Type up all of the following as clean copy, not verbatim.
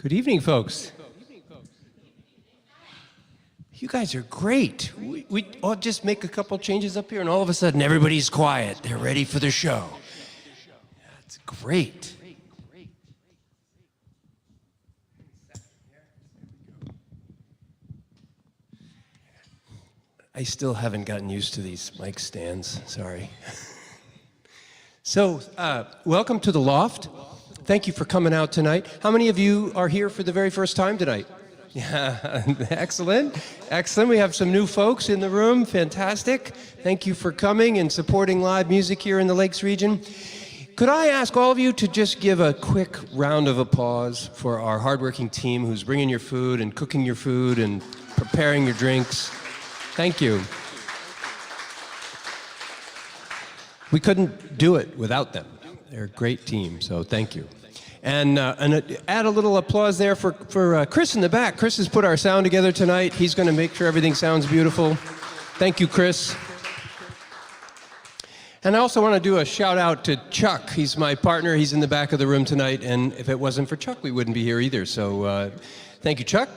Good evening, folks. You guys are great. I'll just make a couple changes up here, and all of a sudden, everybody's quiet. They're ready for the show. That's great. I still haven't gotten used to these mic stands. Sorry. So, welcome to the Loft. Thank you for coming out tonight. How many of you are here for the very first time tonight? Yeah, excellent. Excellent. We have some new folks in the room. Fantastic. Thank you for coming and supporting live music here in the Lakes region. Could I ask all of you to just give a quick round of applause for our hardworking team who's bringing your food and cooking your food and preparing your drinks. Thank you. We couldn't do it without them. They're a great team, so thank you. And add a little applause there for Kris in the back. Kris has put our sound together tonight. He's going to make sure everything sounds beautiful. Thank you, Kris. And I also want to do a shout out to Chuck. He's my partner. He's in the back of the room tonight. And if it wasn't for Chuck, we wouldn't be here either. So thank you, Chuck.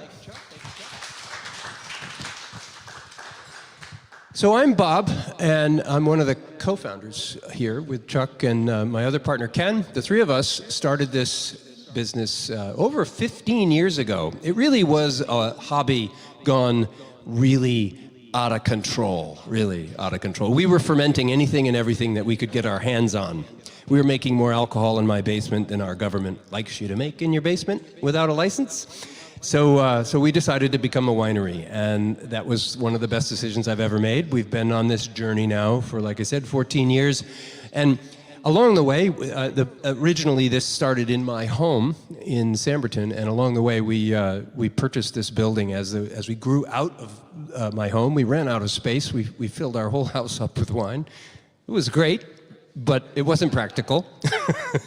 So I'm Bob, and I'm one of the co-founders here with Chuck and my other partner, Ken. The three of us started this business over 15 years ago. It really was a hobby gone really out of control, really out of control. We were fermenting anything and everything that we could get our hands on. We were making more alcohol in my basement than our government likes you to make in your basement without a license. So we decided to become a winery, and that was one of the best decisions I've ever made. We've been on this journey now for, like I said, 14 years. And along the way, originally this started in my home in Samberton, and along the way we purchased this building. As we grew out of my home, we ran out of space. We filled our whole house up with wine. It was great, but it wasn't practical.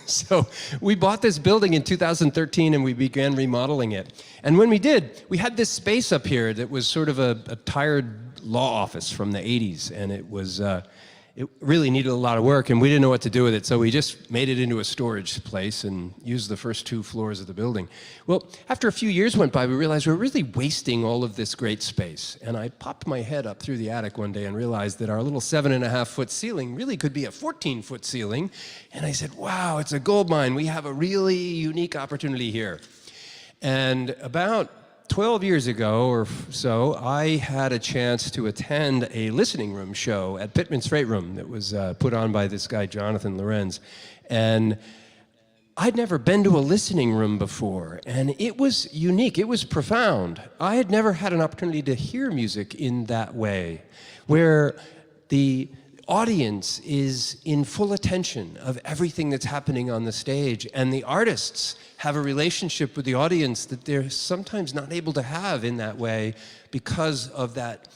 So we bought this building in 2013 and we began remodeling it. And when we did, we had this space up here that was sort of a tired law office from the 80s, and it really needed a lot of work, and we didn't know what to do with it, so we just made it into a storage place and used the first 2 floors of the building. Well, after a few years went by, we realized we were really wasting all of this great space, and I popped my head up through the attic one day and realized that our little 7.5-foot ceiling really could be a 14-foot ceiling, and I said, wow, it's a gold mine. We have a really unique opportunity here. And about 12 years ago or so, I had a chance to attend a listening room show at Pittman's Freight Room that was put on by this guy, Jonathan Lorenz. And I'd never been to a listening room before, and it was unique. It was profound. I had never had an opportunity to hear music in that way, where the audience is in full attention of everything that's happening on the stage, and the artists have a relationship with the audience that they're sometimes not able to have in that way because of that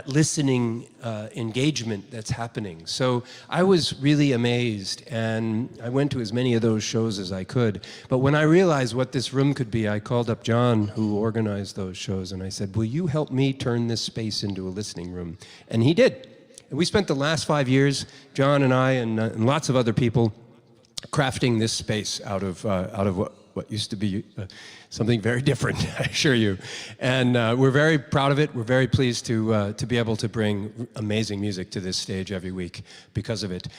listening engagement that's happening. So I was really amazed, and I went to as many of those shows as I could. But when I realized what this room could be, I called up John, who organized those shows, and I said, will you help me turn this space into a listening room? And he did. And we spent the last 5 years, John and I and lots of other people, crafting this space out of what used to be something very different, I assure you. And we're very proud of it. We're very pleased to be able to bring amazing music to this stage every week because of it.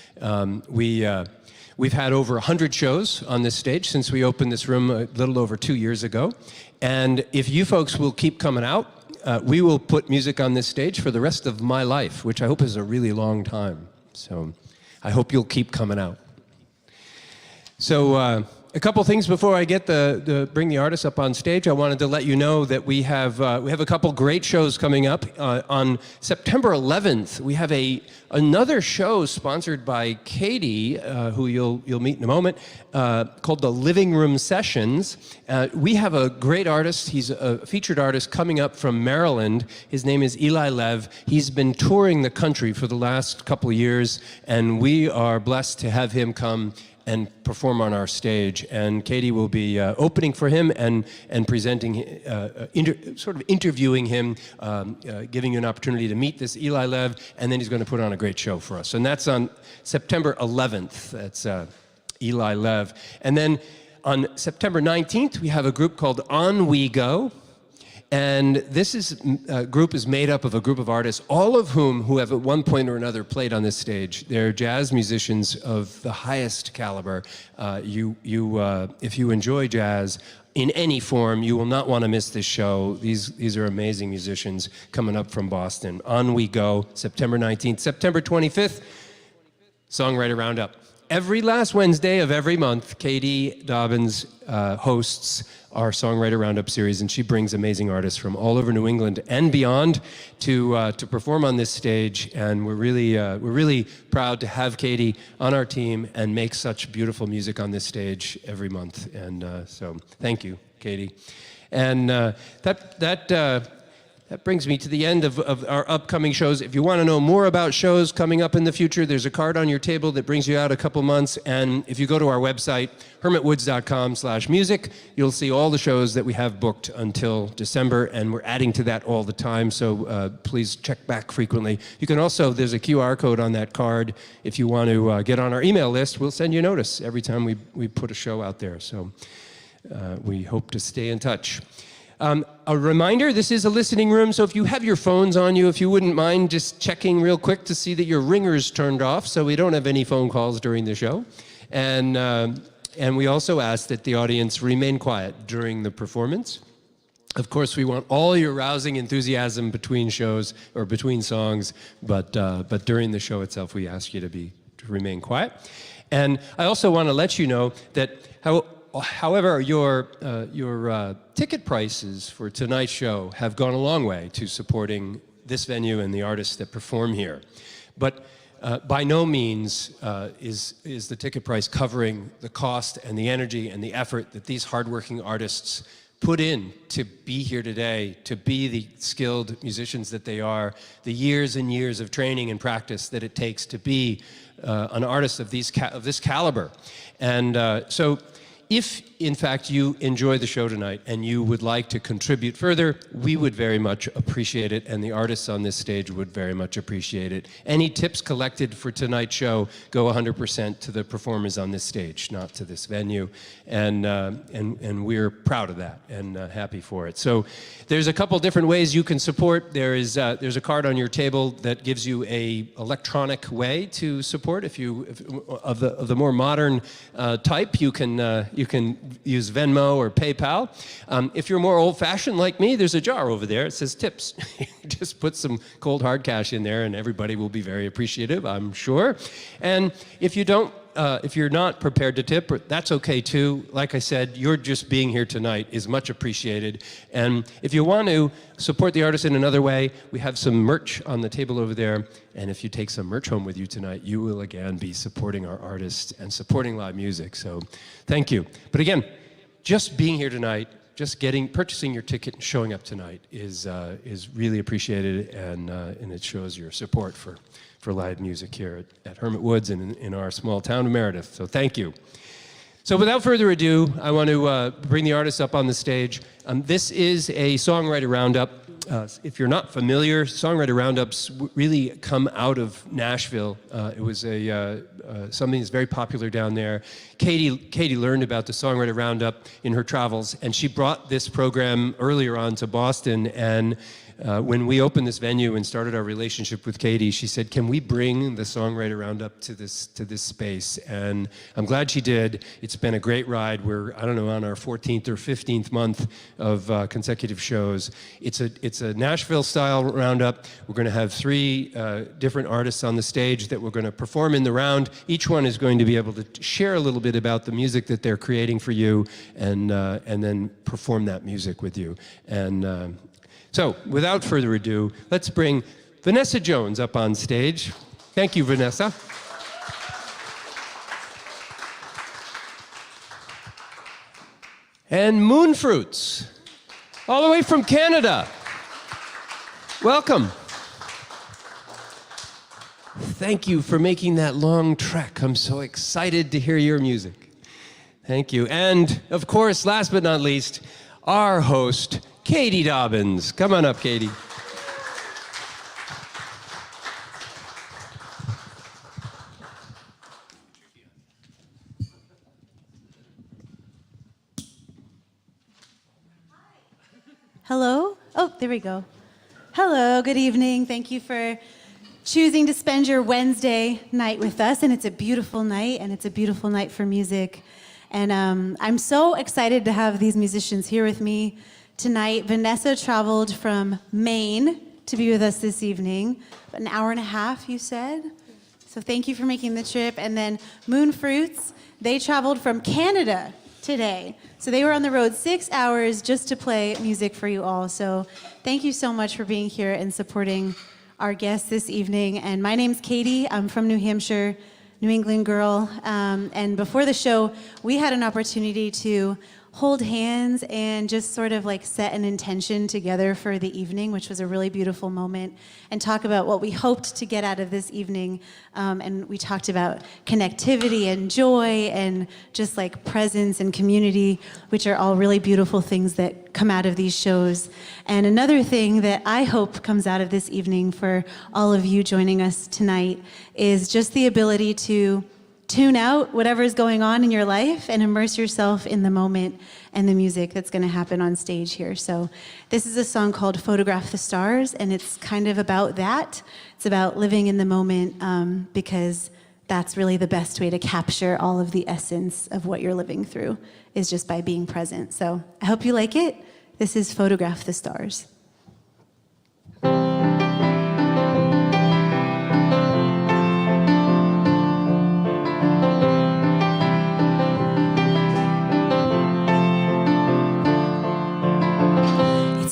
We've had over 100 shows on this stage since we opened this room a little over 2 years ago. And if you folks will keep coming out, we will put music on this stage for the rest of my life, which I hope is a really long time. So I hope you'll keep coming out. So a couple things before I get bring the artists up on stage. I wanted to let you know that we have a couple great shows coming up. On September 11th, we have another show sponsored by Katie, who you'll meet in a moment, called the Living Room Sessions. We have a great artist. He's a featured artist coming up from Maryland. His name is Eli Lev. He's been touring the country for the last couple of years, and we are blessed to have him come and perform on our stage. And Katie will be opening for him and presenting, sort of interviewing him, giving you an opportunity to meet this Eli Lev, and then he's going to put on a great show for us. And that's on September 11th. That's Eli Lev. And then On September 19th, we have a group called On We Go. And this group is made up of a group of artists, all of who have at one point or another played on this stage. They're jazz musicians of the highest caliber. If you enjoy jazz in any form, you will not want to miss this show. These are amazing musicians coming up from Boston. On We Go, September 19th. September 25th, Songwriter RoundUp. Every last Wednesday of every month, Katie Dobbins hosts our Songwriter RoundUp series, and she brings amazing artists from all over New England and beyond to perform on this stage. And we're really proud to have Katie on our team and make such beautiful music on this stage every month. And so, thank you, Katie. And that brings me to the end of our upcoming shows. If you want to know more about shows coming up in the future, there's a card on your table that brings you out a couple months. And if you go to our website, hermitwoods.com/music, you'll see all the shows that we have booked until December. And we're adding to that all the time. So please check back frequently. You can also, there's a QR code on that card. If you want to get on our email list, we'll send you a notice every time we put a show out there. So we hope to stay in touch. A reminder, this is a listening room, so if you have your phones on you, if you wouldn't mind just checking real quick to see that your ringer's turned off so we don't have any phone calls during the show. And we also ask that the audience remain quiet during the performance. Of course, we want all your rousing enthusiasm between shows or between songs, but during the show itself, we ask you to remain quiet. And I also want to let you know that however, your ticket prices for tonight's show have gone a long way to supporting this venue and the artists that perform here. But by no means is the ticket price covering the cost and the energy and the effort that these hardworking artists put in to be here today, to be the skilled musicians that they are, the years and years of training and practice that it takes to be an artist of this caliber. And so, if, in fact, you enjoy the show tonight and you would like to contribute further, we would very much appreciate it, and the artists on this stage would very much appreciate it. Any tips collected for tonight's show go 100% to the performers on this stage, not to this venue, and we're proud of that and happy for it. So there's a couple different ways you can support. There's a card on your table that gives you a electronic way to support. Of the more modern type, you can use Venmo or PayPal. If you're more old-fashioned like me, there's a jar over there. It says tips. Just put some cold hard cash in there and everybody will be very appreciative, I'm sure. And if you don't, if you're not prepared to tip, that's okay too. Like I said, your just being here tonight is much appreciated. And if you want to support the artist in another way, we have some merch on the table over there. And if you take some merch home with you tonight, you will again be supporting our artists and supporting live music. So thank you. But again, just being here tonight, just purchasing your ticket and showing up tonight is really appreciated, and it shows your support for live music here at Hermit Woods and in our small town of Meredith. So thank you. So without further ado, I want to bring the artists up on the stage. This is a Songwriter RoundUp. If you're not familiar, Songwriter RoundUps really come out of Nashville. It was something that's very popular down there. Katie learned about the Songwriter RoundUp in her travels, and she brought this program earlier on to Boston. And when we opened this venue and started our relationship with Katie, she said, "Can we bring the Songwriter RoundUp to this space?" And I'm glad she did. It's been a great ride. We're, I don't know, on our 14th or 15th month of consecutive shows. It's a Nashville-style roundup. We're going to have 3 different artists on the stage that we're going to perform in the round. Each one is going to be able to share a little bit about the music that they're creating for you, and then perform that music with you. And so, without further ado, let's bring Vanessa Jones up on stage. Thank you, Vanessa. And Moonfruits, all the way from Canada. Welcome. Thank you for making that long trek. I'm so excited to hear your music. Thank you. And, of course, last but not least, our host, Katie Dobbins. Come on up, Katie. Hello? Oh, there we go. Hello, good evening. Thank you for choosing to spend your Wednesday night with us. And it's a beautiful night, and it's a beautiful night for music. And I'm so excited to have these musicians here with me tonight. Vanessa traveled from Maine to be with us this evening. An hour and a half, you said? So thank you for making the trip. And then Moonfruits, they traveled from Canada today. So they were on the road 6 hours just to play music for you all. So thank you so much for being here and supporting our guests this evening. And my name's Katie. I'm from New Hampshire, New England girl. And before the show, we had an opportunity to hold hands and just sort of like set an intention together for the evening, which was a really beautiful moment, and talk about what we hoped to get out of this evening. And we talked about connectivity and joy and just like presence and community, which are all really beautiful things that come out of these shows. And another thing that I hope comes out of this evening for all of you joining us tonight is just the ability to tune out whatever is going on in your life and immerse yourself in the moment and the music that's going to happen on stage here. So this is a song called Photograph the Stars, and it's kind of about that. It's about living in the moment, because that's really the best way to capture all of the essence of what you're living through, is just by being present. So I hope you like it. This is Photograph the Stars.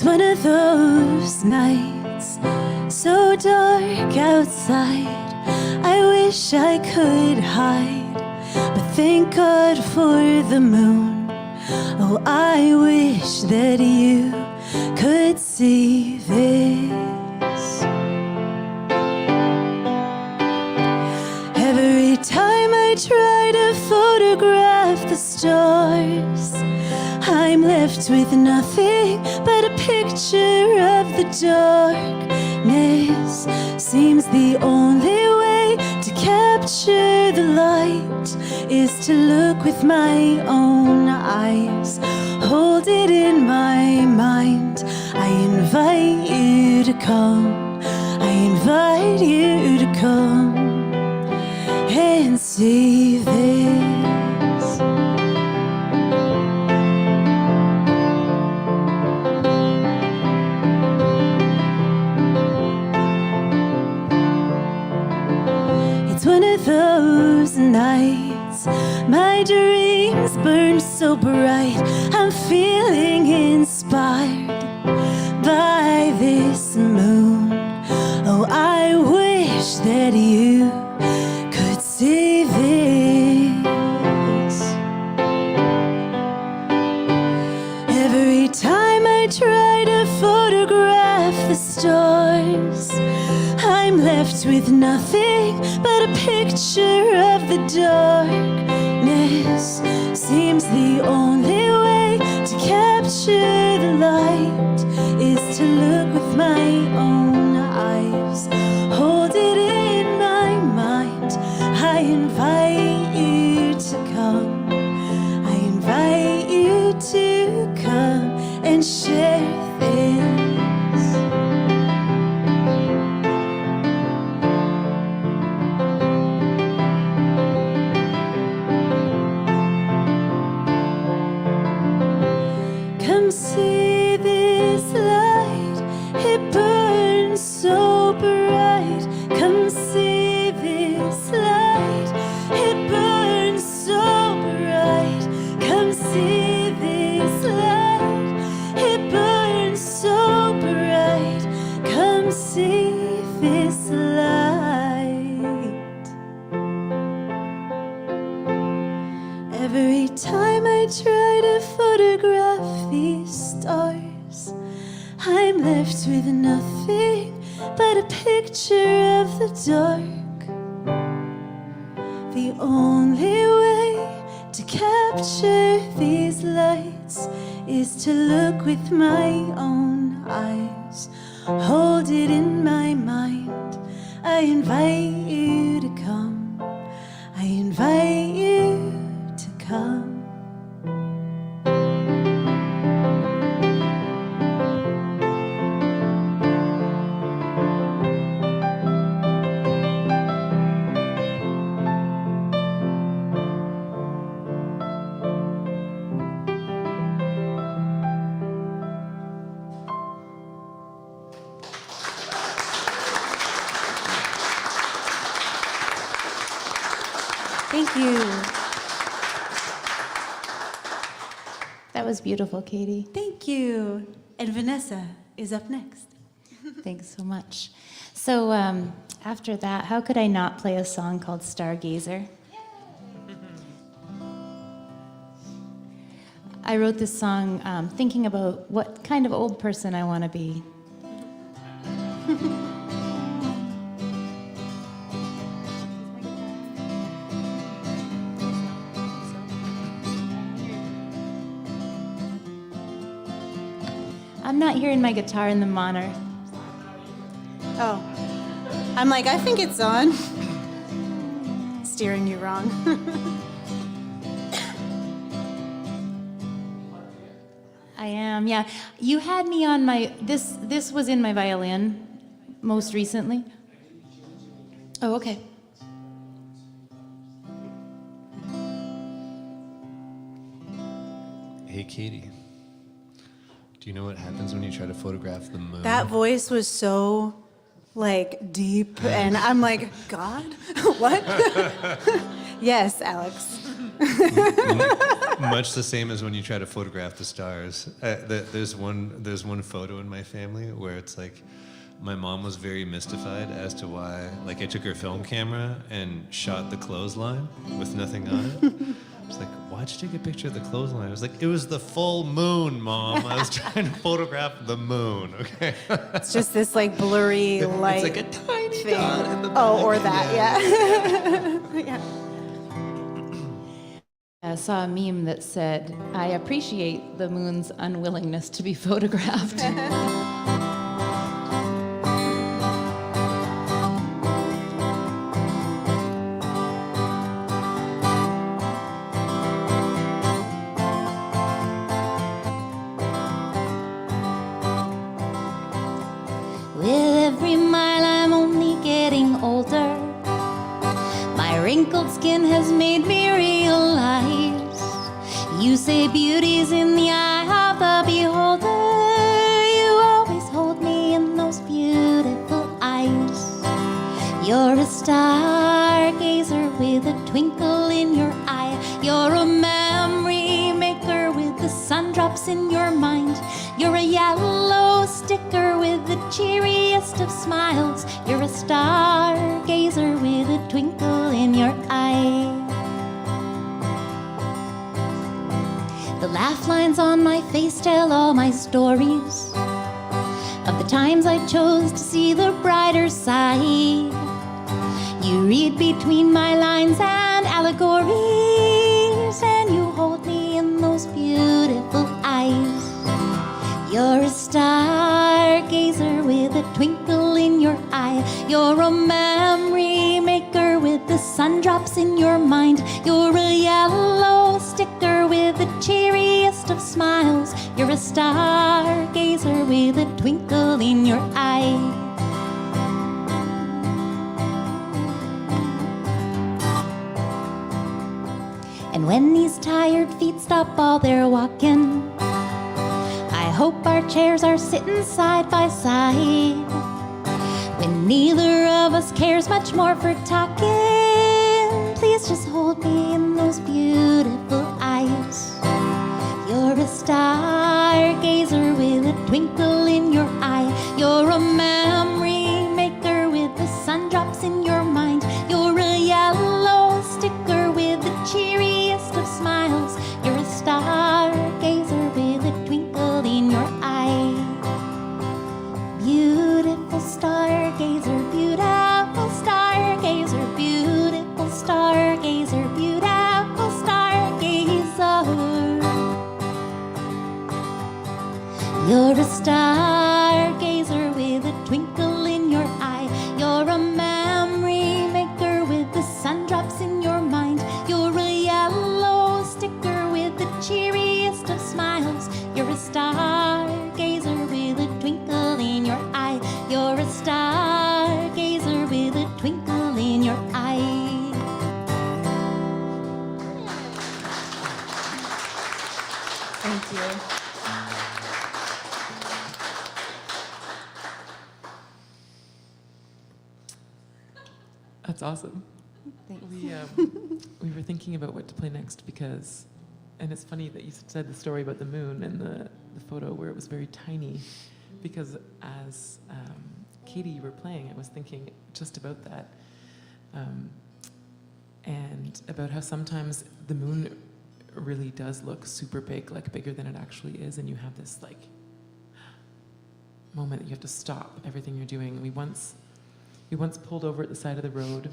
One of those nights, so dark outside, I wish I could hide, but thank God for the moon. Oh, I wish that you could see this. Every time I try to photograph the stars, I'm left with nothing but a picture of the darkness. Seems the only way to capture the light is to look with my own eyes, hold it in my mind. I invite you to come, I invite you to come and see this. One of those nights, my dreams burn so bright, I'm feeling inspired by this moon. Oh, I wish that you could see this. Every time I try to photograph the stars, I'm left with nothing but a picture of the darkness. Seems the only way to capture the light is to look with my own eyes, hold it in my mind. I invite you to come, I invite you to come and share this. Come see this light, it burns so bright. Come see this light, it burns so bright. Come see this light, it burns so bright. Come see this light. Every time I try to photograph these stars, I'm left with nothing but a picture of the dark. The only way to capture these lights is to look with my own eyes, hold it in my mind. I invite you to come, I invite you to come. you. That was beautiful, Katie. Thank you. And Vanessa is up next. Thanks so much. So after that, how could I not play a song called Stargazer? I wrote this song thinking about what kind of old person I want to be. I'm not hearing my guitar in the monitor. Oh. I'm like, I think it's on. Steering you wrong. I am, yeah. You had me on my, this was in my violin most recently. Oh, okay. Hey, Katie. Do you know what happens when you try to photograph the moon? That voice was so, like, deep, and I'm like, God? What? Yes, Alex. Much the same as when you try to photograph the stars. There's one photo in my family where it's like, my mom was very mystified as to why, like, I took her film camera and shot the clothesline with nothing on it. I was like, why'd you take a picture of the clothesline? I was like, it was the full moon, Mom. I was trying to photograph the moon, okay? It's just this, like, blurry light. It's like a tiny thing. dot in the back. Oh, or that, yeah. Yeah. I saw a meme that said, I appreciate the moon's unwillingness to be photographed. With every mile I'm only getting older. My wrinkled skin has made me realize you say beauty's in the eye of the beholder. You always hold me in those beautiful eyes. You're a stargazer with a twinkle in your eye. You're a memory maker with the sun drops in your mind. You're a yellow sticker with the cheeriest of smiles. You're a stargazer with a twinkle in your eye. The laugh lines on my face tell all my stories of the times I chose to see the brighter side. You read between my lines and allegories, and you hold me in those beautiful eyes. You're a stargazer with a twinkle in your eye. You're a memory maker with the sun drops in your mind. You're a yellow sticker with the cheeriest of smiles. You're a stargazer with a twinkle in your eye. And when these tired feet stop all their walking, I hope our chairs are sitting side by side. When neither of us cares much more for talking, please just hold me in those beautiful eyes. You're a stargazer with a twinkle in your eye. You're a memory maker with the sun drops in your mind. You're a yellow sticker with the cheeriest of smiles. You're a stargazer with a twinkle in your eye. Beautiful stargazer, beautiful stargazer, beautiful stargazer, beautiful stargazer. You're a stargazer with a twinkle in your eye. You're a memory maker with the sun drops in your mind. You're a yellow sticker with the cheeriest of smiles. You're a stargazer with a twinkle in your eye. You're a stargazer with a twinkle in your eye. Thank you. That's awesome. We were thinking about what to play next because, and it's funny that you said the story about the moon and the photo where it was very tiny, because as Katie, you were playing, I was thinking just about that, and about how sometimes the moon really does look super big, like bigger than it actually is, and you have this like moment that you have to stop everything you're doing. We once pulled over at the side of the road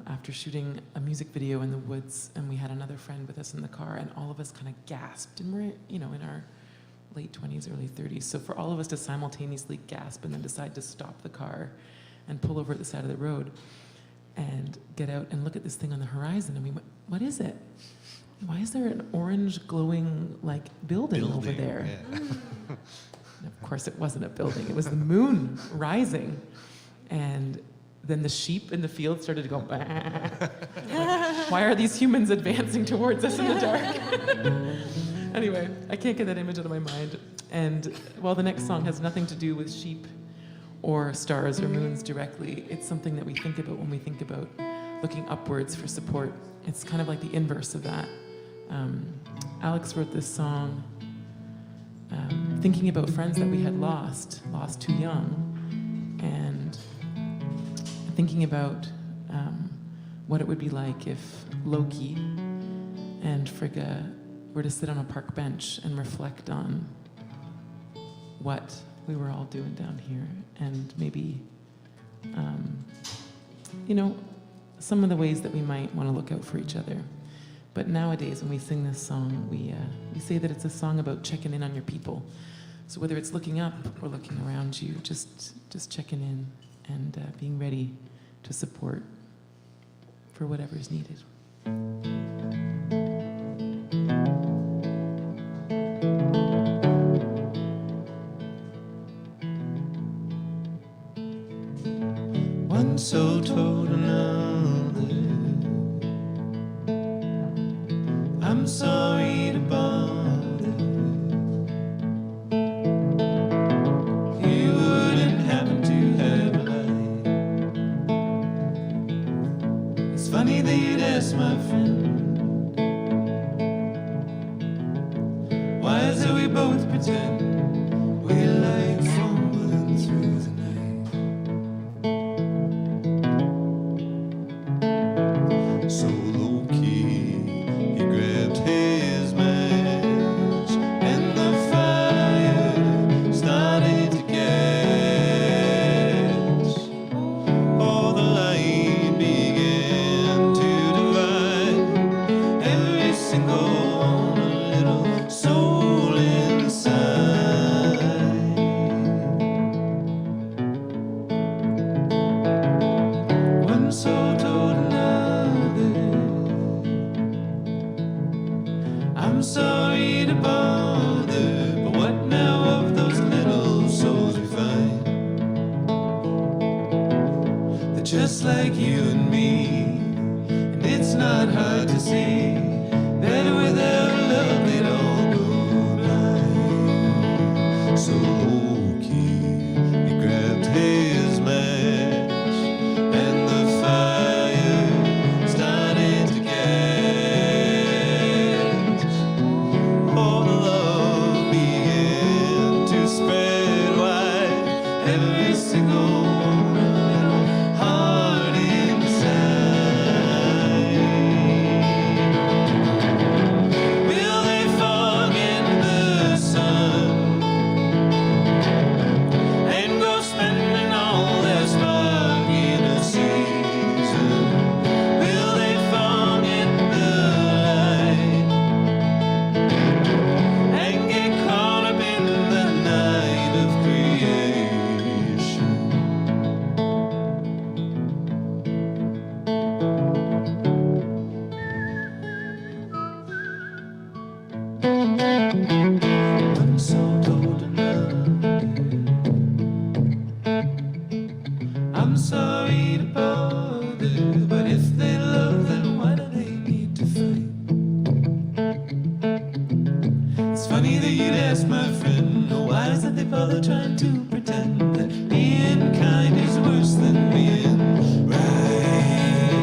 after shooting a music video in the woods, and we had another friend with us in the car, and all of us kind of gasped, and we're, you know, in our late 20s, early 30s, so for all of us to simultaneously gasp and then decide to stop the car and pull over at the side of the road and get out and look at this thing on the horizon, and we went, what is it? Why is there an orange glowing like building over there? Yeah. And of course it wasn't a building, it was the moon rising. And then the sheep in the field started to go, bah. Why are these humans advancing towards us in the dark? Anyway, I can't get that image out of my mind. And while the next song has nothing to do with sheep or stars or moons directly, it's something that we think about when we think about looking upwards for support. It's kind of like the inverse of that. Alex wrote this song thinking about friends that we had lost too young, and thinking about what it would be like if Loki and Frigga were to sit on a park bench and reflect on what we were all doing down here, and maybe, you know, some of the ways that we might want to look out for each other. But nowadays, when we sing this song, we say that it's a song about checking in on your people. So whether it's looking up or looking around you, just checking in and being ready to support for whatever is needed. One so told another, I'm sorry to bother. You wouldn't happen to have a light. It's funny that you'd ask my friend, why is it we both pretend we like fumbling through the night? So low-key, he grabbed his match, and the fire started to catch. Oh, the light began to divide every single one, a little soul inside. One soul told another, I'm sorry to bother, but what now of those little souls we find? They're just like you and me, and it's not hard to see that without love they'd all go blind. So low-key, he grabbed his match, and the fire started to catch. All the love began to spread wide, every single one, a little heart inside. Will they forget the sun and go spending all their spark in a season? Will they forget the light and get caught up in the night of creation? One soul told another, I'm sorry to bother, but if they love, then why do they need to fight? It's funny that you'd ask my friend, oh, why is it they bother trying to pretend that being kind is worse than being right?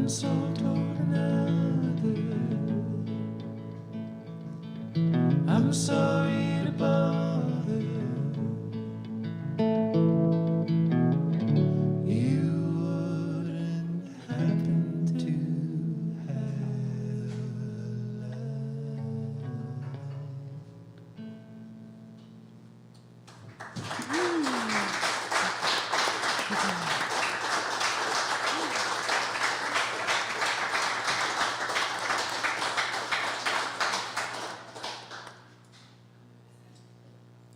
one soul toward another. I'm sorry to bother. You wouldn't happen to have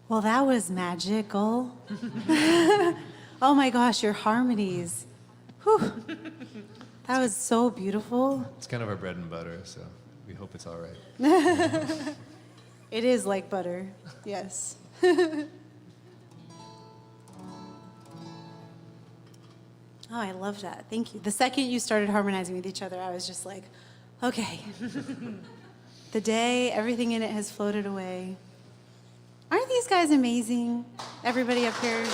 Well, that was magical. Oh my gosh, your harmonies. Whew. That was so beautiful. It's kind of our bread and butter, so we hope it's all right. It is like butter, yes. Oh, I love that. Thank you. The second you started harmonizing with each other, I was just like, okay. The day, everything in it has floated away. Aren't these guys amazing? Everybody up here.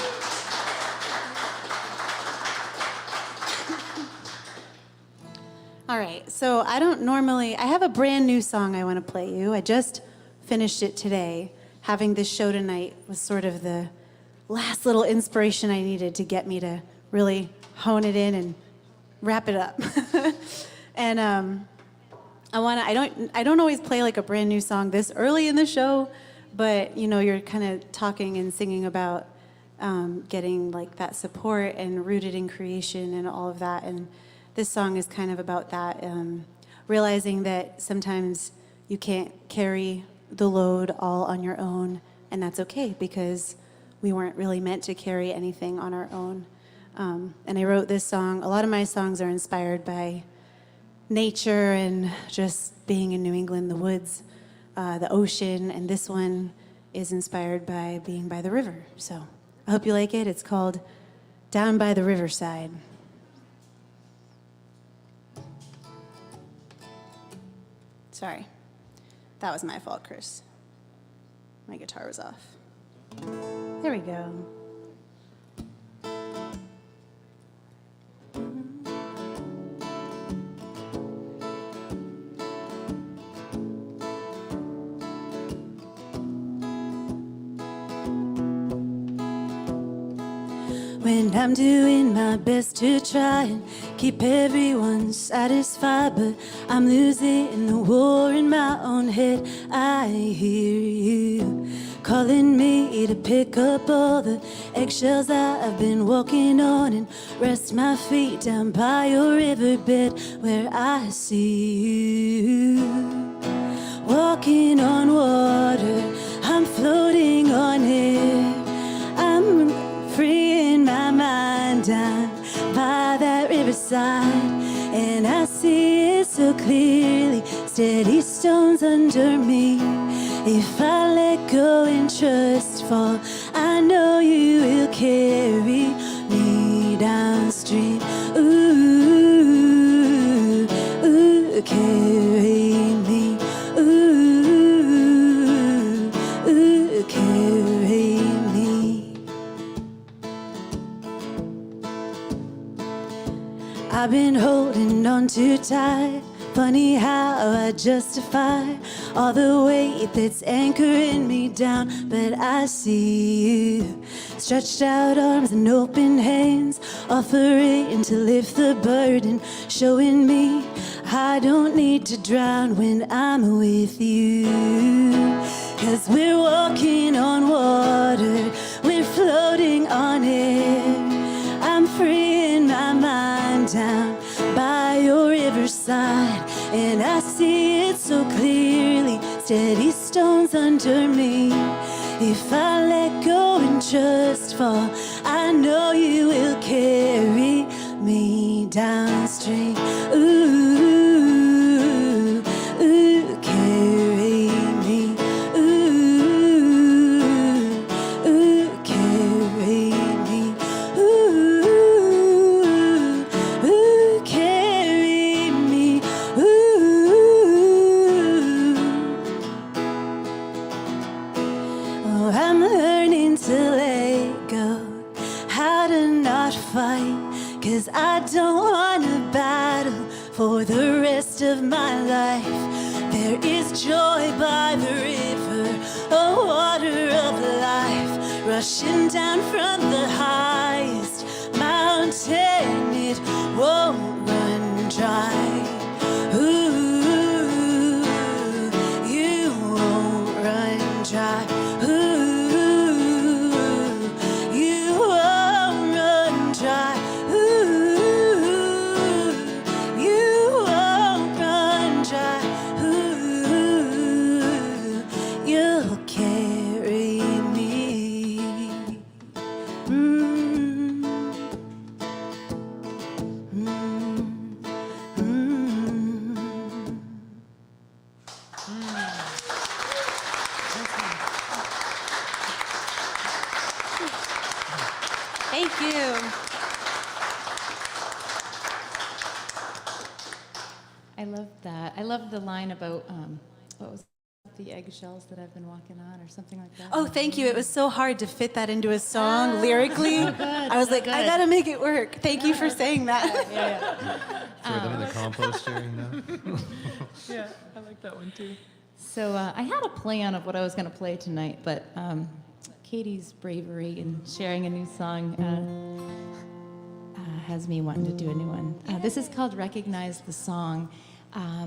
All right, so I have a brand new song I want to play you. I just finished it today. Having this show tonight was sort of the last little inspiration I needed to get me to really hone it in and wrap it up. And I don't always play like a brand new song this early in the show, but you know, you're kind of talking and singing about getting like that support and rooted in creation and all of that. And this song is kind of about that, realizing that sometimes you can't carry the load all on your own, and that's okay because we weren't really meant to carry anything on our own. And I wrote this song. A lot of my songs are inspired by nature and just being in New England, the woods, the ocean, and this one is inspired by being by the river. So I hope you like it. It's called Down by the Riverside. Sorry, that was my fault, Kris. My guitar was off. There we go. When I'm doing my best to try and keep everyone satisfied, but I'm losing the war in my own head, I hear you calling me to pick up all the eggshells that I've been walking on and rest my feet down by your riverbed where I see you. Walking on water, I'm floating on air, I'm freeing my mind down by that riverside, and I see it so clearly, steady stones under me. If I let go and trust fall, I know you will carry me downstream. Ooh, ooh, carry me. Ooh, ooh, carry me. I've been holding on too tight. Funny how I justify all the weight that's anchoring me down, but I see you. Stretched out arms and open hands, offering to lift the burden, showing me I don't need to drown when I'm with you. 'Cause we're walking on water, we're floating on air. I'm freeing my mind down by your riverside, and I see it so clearly, steady stones under me. If I let go and trust fall, I know you will carry me downstream. Ooh, ooh, carry me. Ooh, ooh, carry me. Ooh, ooh, carry me. Ooh. Oh, I'm learning to let go, how to not fight, 'cause I don't wanna battle for the rest of my life. There is joy by the river, a water of life, rushing down from the highest mountain. It won't run dry. Ooh, you won't run dry. Ooh, you won't run dry. Ooh, you won't run dry. Ooh, you'll carry me. Thank you. I love that. I love the line about what was the eggshells that I've been walking on, or something like that. Oh, thank you. It was so hard to fit that into a song lyrically. I was like, I gotta make it work. Thank you for saying that. Throw them in the composter, you know? Yeah, I like that one too. So I had a plan of what I was going to play tonight, but Katie's bravery in sharing a new song has me wanting to do a new one. This is called Recognize the Song.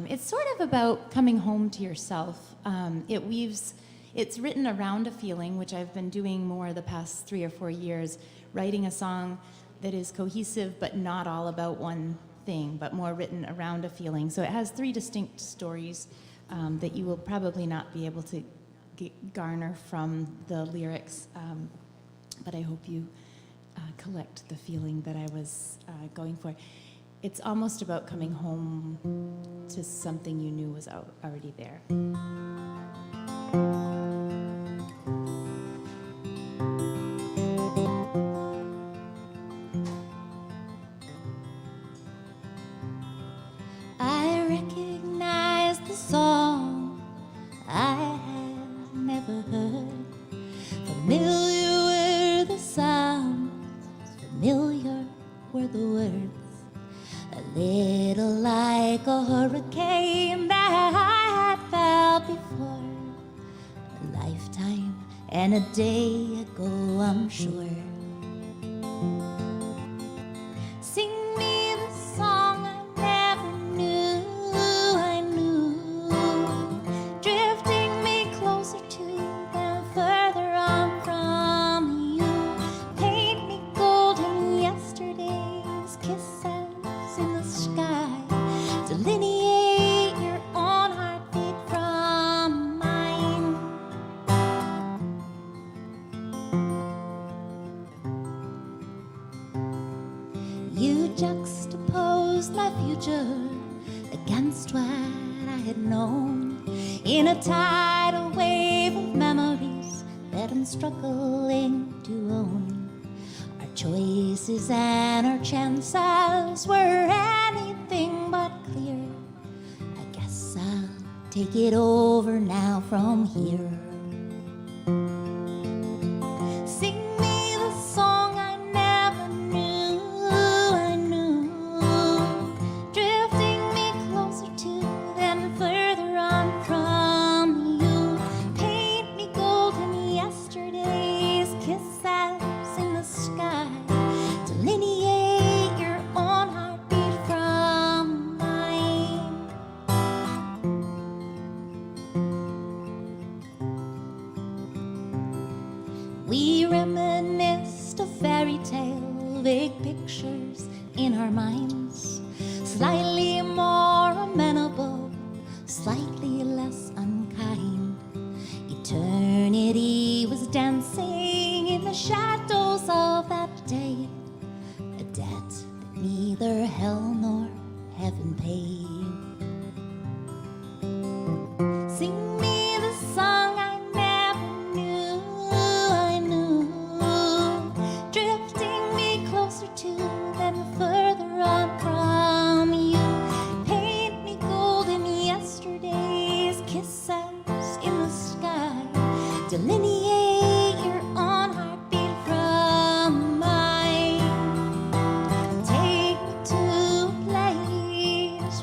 It's sort of about coming home to yourself. It's written around a feeling, which I've been doing more the past 3 or 4 years, writing a song that is cohesive but not all about one thing, but more written around a feeling. So it has 3 distinct stories that you will probably not be able to garner from the lyrics, but I hope you collect the feeling that I was going for. It's almost about coming home to something you knew was already there. I recognize the song I had never heard. Familiar were the sounds, familiar were the words. A little like a hurricane that I had felt before. A lifetime and a day ago, I'm sure. Sing me the song I never knew I knew, drifting me closer to them, further on from you. Paint me golden yesterday's kisses in the sky, delineate your own heartbeat from mine. You juxtaposed my future against what I had known, in a tidal wave of memories that I'm struggling to own. Our choices and our chances were anything but clear. I guess I'll take it over now from here. Sing me the song I never knew I knew, drifting me closer to them, further on from you. Paint me golden yesterday's kisses in the sky, delineate your own heartbeat from mine. We reminisced of fairy tale, vague pictures in our minds, slightly more amenable, slightly less unkind. Eternity was dancing in the shadows of that day, a debt that neither hell nor heaven paid. Sing me the song I never knew I knew, drifting me closer to them, further on from you. Paint me golden yesterday's kisses in the sky, delineate your own heartbeat from mine. Take me to a place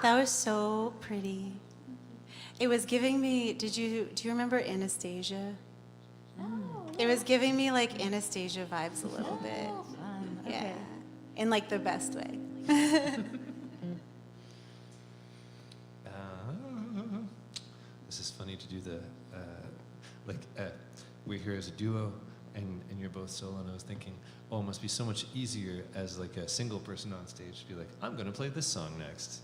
That was so pretty. It was giving me, do you remember Anastasia? It was giving me like Anastasia vibes a little bit. Fun. Yeah. Okay. In like the best way. This is funny to do the, we're here as a duo, and you're both solo, and I was thinking, oh, it must be so much easier as like a single person on stage to be like, I'm gonna play this song next.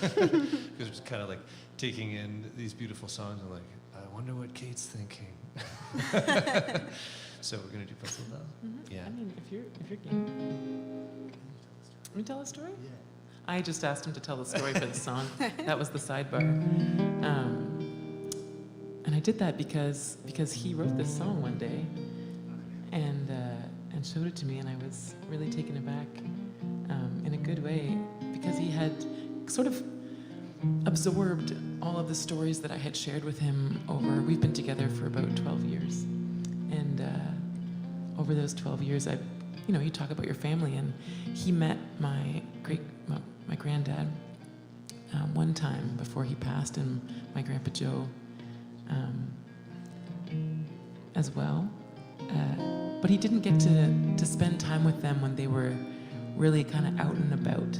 Because it's kind of like taking in these beautiful songs and like, I wonder what Kate's thinking. So we're gonna do Pretzel Bell? Yeah. I mean, if you're game. Let me tell a story? Yeah. I just asked him to tell the story for the song. That was the sidebar. And I did that because he wrote this song one day and showed it to me, and I was really taken aback in a good way, because he had sort of absorbed all of the stories that I had shared with him over, we've been together for about 12 years. And over those 12 years, you talk about your family, and he met my granddad one time before he passed, and my grandpa Joe as well. But he didn't get to spend time with them when they were really kind of out and about.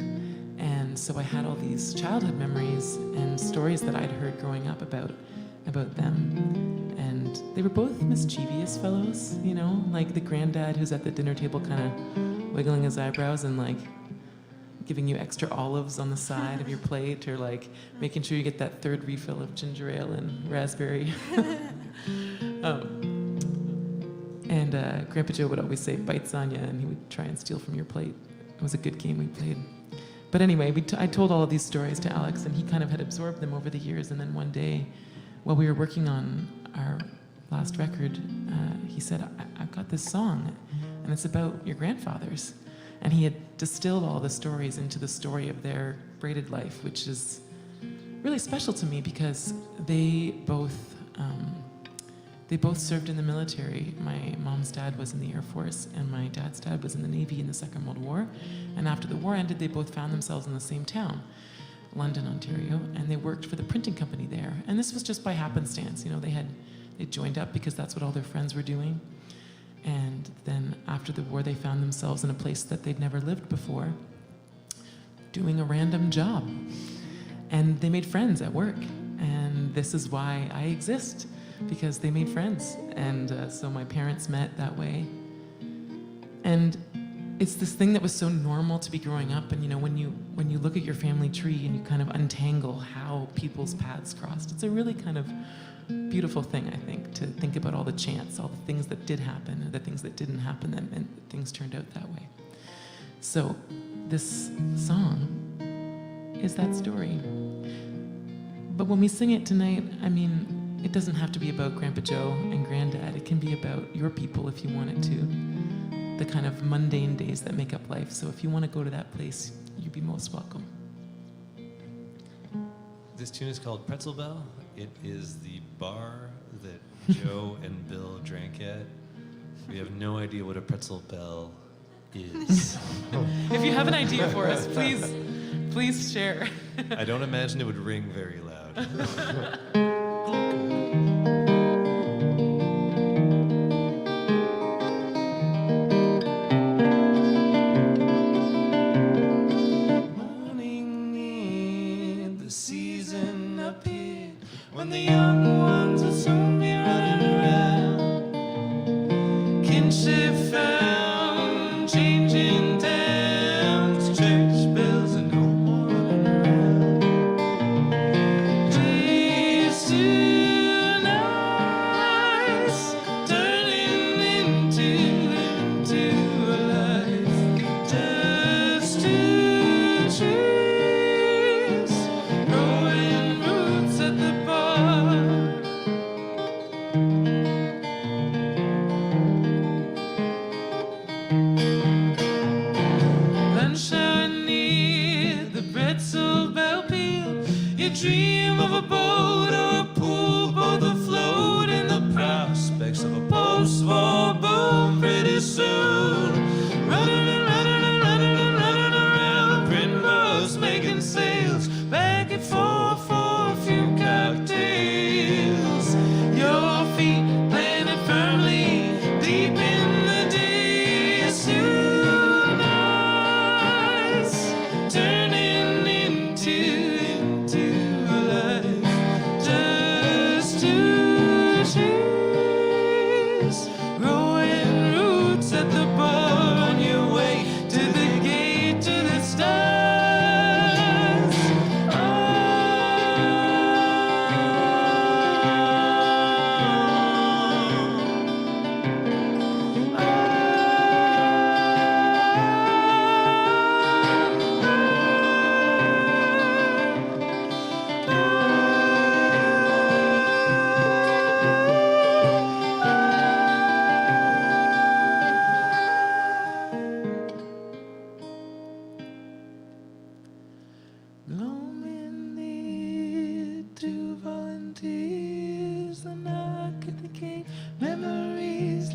And so I had all these childhood memories and stories that I'd heard growing up about them. And they were both mischievous fellows, like the granddad who's at the dinner table kind of wiggling his eyebrows and like giving you extra olives on the side of your plate, or like making sure you get that third refill of ginger ale and raspberry. And Grandpa Joe would always say, bites on ya, and he would try and steal from your plate. It was a good game we played. But anyway, I told all of these stories to Alex, and he kind of had absorbed them over the years. And then one day, while we were working on our last record, he said, I've got this song, and it's about your grandfathers. And he had distilled all the stories into the story of their braided life, which is really special to me because they both served in the military. My mom's dad was in the Air Force, and my dad's dad was in the Navy in the Second World War. And after the war ended, they both found themselves in the same town, London, Ontario, and they worked for the printing company there. And this was just by happenstance. They joined up because that's what all their friends were doing. And then after the war, they found themselves in a place that they'd never lived before, doing a random job. And they made friends at work. And this is why I exist, because they made friends. And so my parents met that way. And it's this thing that was so normal to be growing up. And when you look at your family tree and you kind of untangle how people's paths crossed, it's a really kind of beautiful thing, I think, to think about all the chance, all the things that did happen, and the things that didn't happen, and things turned out that way. So this song is that story. But when we sing it tonight, it doesn't have to be about Grandpa Joe and Granddad. It can be about your people if you want it to. The kind of mundane days that make up life. So if you want to go to that place, you'd be most welcome. This tune is called Pretzel Bell. It is the bar that Joe and Bill drank at. We have no idea what a pretzel bell is. If you have an idea for us, please share. I don't imagine it would ring very loud. When the young ones will soon be running around, kinship found, changing towns, church bells and no more running around. Days too nice, turning into a life, just two trees growing roots at the dream of a boat or a pool, both afloat.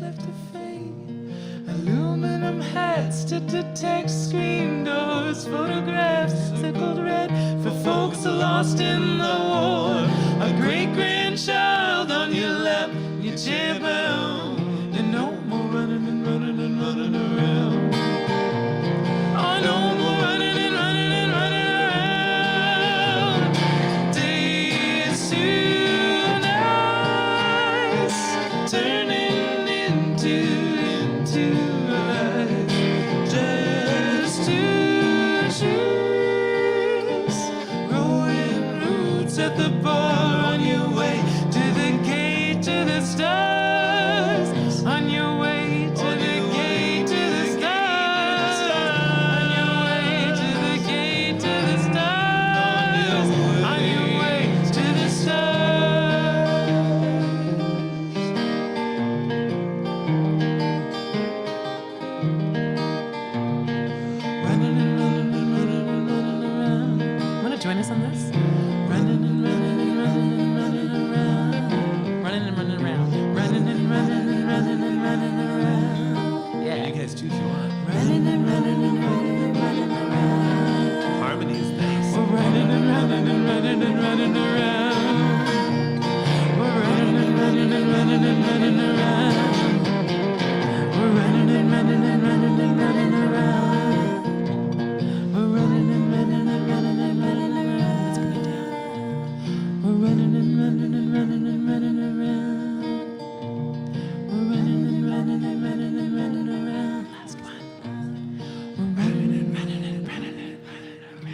left to fade. Aluminum hats to detect screen doors. Photographs circled red for folks lost in the war. A great-grandchild on your lap, your chair bound. And no more running and running and running around. Oh, no more running and running and running around. Days too nice, turning into life. Just two trees, growing roots at the bar on your way to the gate to the stars. On your way to the gate to the stars. On your way to the gate to the stars. On your way to the stars. Running and running and running and running around. Want to join us on this? Running and running and running and running around. Running and running around. Running and running and running and running around. Yeah. You guys too if you want. Running and running and running and running around. Harmony's nice. We're running and running and running and running around. We're running and running and running and running around. We're running and running and running and running around. We're running and running and running and running around. Let's bring it down. We're running and running and running and running around. We're running and running and running and running around. Last one. We're running and running and running and running around.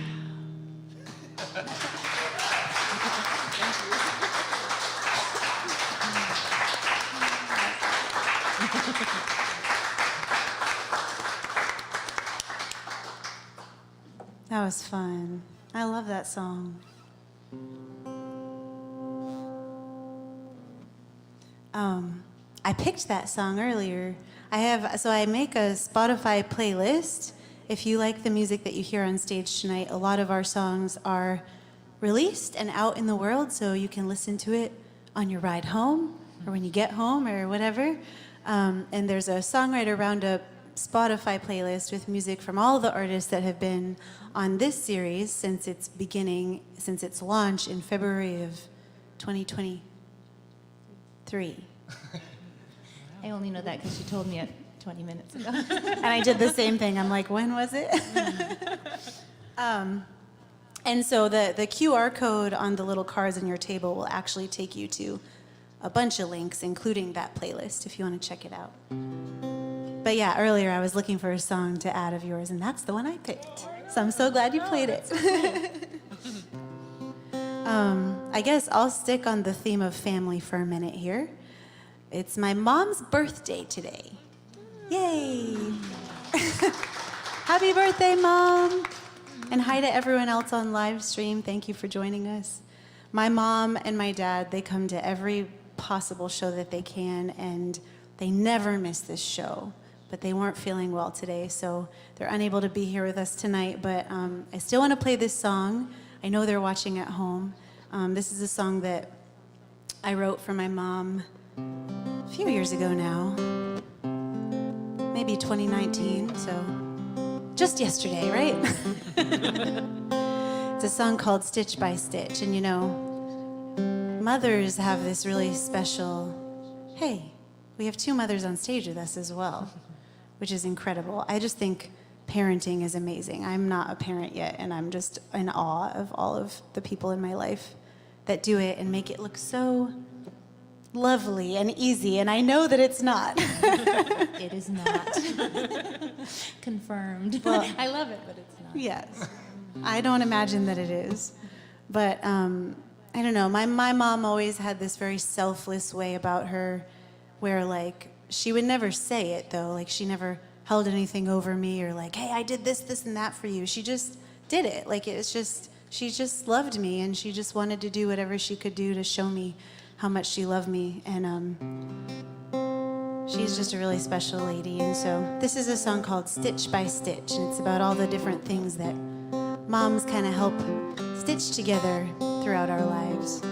That was fun. I love that song. I picked that song earlier. I make a Spotify playlist. If you like the music that you hear on stage tonight, a lot of our songs are released and out in the world, so you can listen to it on your ride home or when you get home or whatever. And there's a Songwriter RoundUp Spotify playlist with music from all the artists that have been on this series since its beginning, since its launch in February of 2023. I only know that because you told me it 20 minutes ago. And I did the same thing. I'm like, when was it? And so the QR code on the little cards on your table will actually take you to a bunch of links, including that playlist, if you want to check it out. But yeah, earlier I was looking for a song to add of yours, and that's the one I picked. So I'm so glad you played it. I guess I'll stick on the theme of family for a minute here. It's my mom's birthday today. Yay! Happy birthday, Mom! And hi to everyone else on live stream. Thank you for joining us. My mom and my dad, they come to every possible show that they can, and they never miss this show. But they weren't feeling well today, so they're unable to be here with us tonight. But I still want to play this song. I know they're watching at home. This is a song that I wrote for my mom a few years ago now, maybe 2019, so just yesterday, right? It's a song called Stitch by Stitch, and you know, mothers have this really special, hey, we have two mothers on stage with us as well, which is incredible. I just think parenting is amazing. I'm not a parent yet, and I'm just in awe of all of the people in my life that do it and make it look so lovely and easy, and I know that it's not. It is not. Confirmed. Well, I love it, but it's not. Yes. I don't imagine that it is. But I don't know, my mom always had this very selfless way about her where, like, she would never say it, though. Like, she never held anything over me or like, hey, I did this, this, and that for you. She just did it. Like, it's just, she just loved me, and she just wanted to do whatever she could do to show me how much she loved me. And she's just a really special lady. And so this is a song called Stitch by Stitch, and it's about all the different things that moms kind of help stitch together throughout our lives.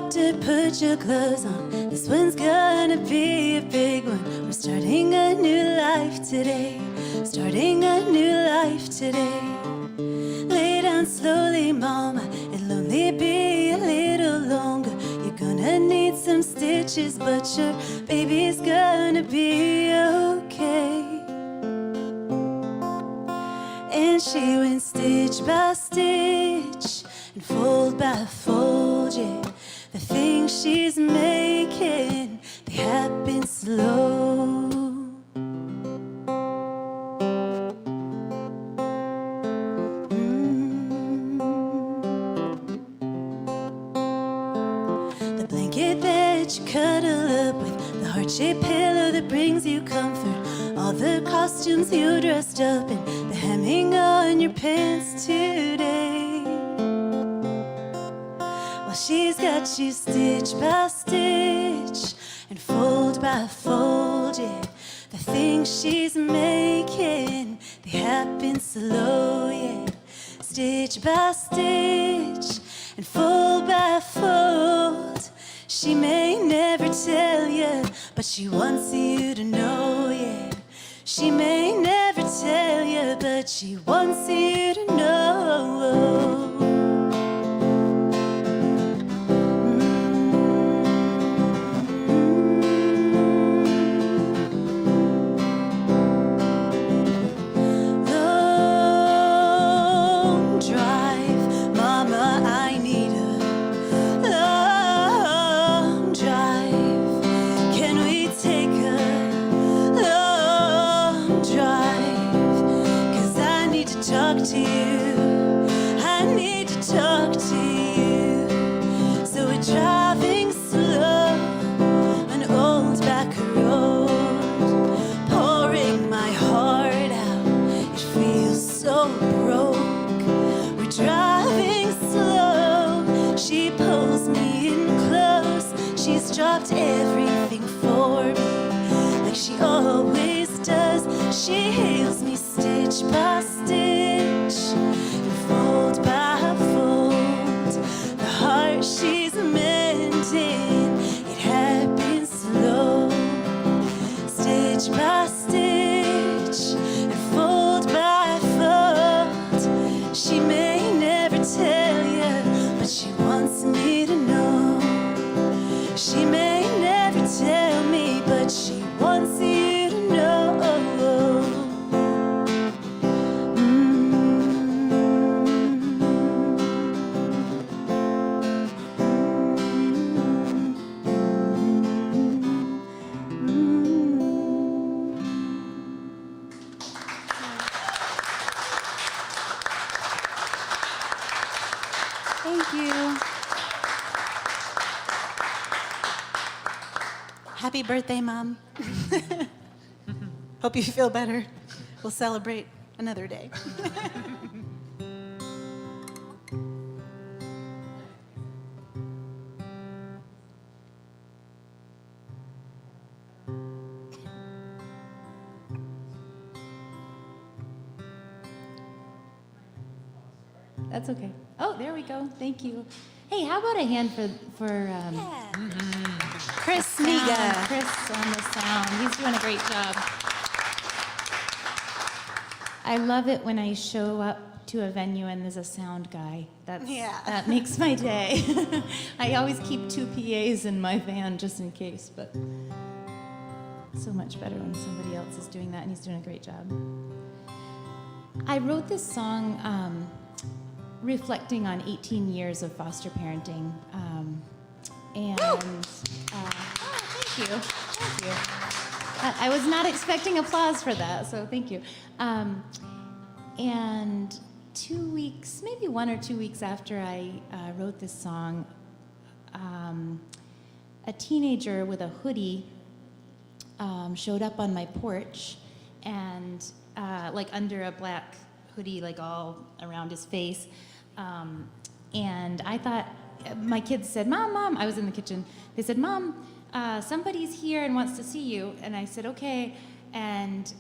doctor, put your gloves on. This one's gonna be a big one. We're starting a new life today. Starting a new life today. Lay down slowly, mama. It'll only be a little longer. You're gonna need some stitches, but your baby's gonna be okay. And she went stitch by stitch and fold by fold, yeah. The things she's making, they happen slow. The blanket that you cuddle up with, the heart-shaped pillow that brings you comfort, all the costumes you dressed up in, the hemming on your pants today. Well, she's got you stitch by stitch and fold by fold, yeah. The things she's making, they happen slow, yeah. Stitch by stitch and fold by fold. She may never tell you, but she wants you to know, yeah. She may never tell you, but she wants you to know. Long drive, mama, I need a long drive. Can we take a long drive? 'Cause I need to talk to you. I need to talk to you. So we're driving slow, an old back road, pouring my heart out. It feels so broke. We're driving slow. She pulls me in close. She's dropped everything for me, like she always does. She heals me stitch by stitch and fold by fold. The heart she's mending, it happens slow. Stitch by stitch and fold by fold. She may never tell you, but she wants me to know. She may never tell me, but she wants you to know. Thank you. Happy birthday, Mom. Hope you feel better. We'll celebrate another day. That's okay. Oh, there we go. Thank you. Hey, how about a hand for Kris sound, Kris on the sound. He's doing a great job. I love it when I show up to a venue and there's a sound guy. That makes my day. I always keep 2 PAs in my van just in case, but so much better when somebody else is doing that, and he's doing a great job. I wrote this song reflecting on 18 years of foster parenting. Thank you. I was not expecting applause for that, so thank you. And 2 weeks, maybe 1 or 2 weeks after I wrote this song, a teenager with a hoodie showed up on my porch, and like under a black hoodie, like all around his face. And I thought, my kids said, Mom, I was in the kitchen. They said, Mom, somebody's here and wants to see you. And I said, okay. And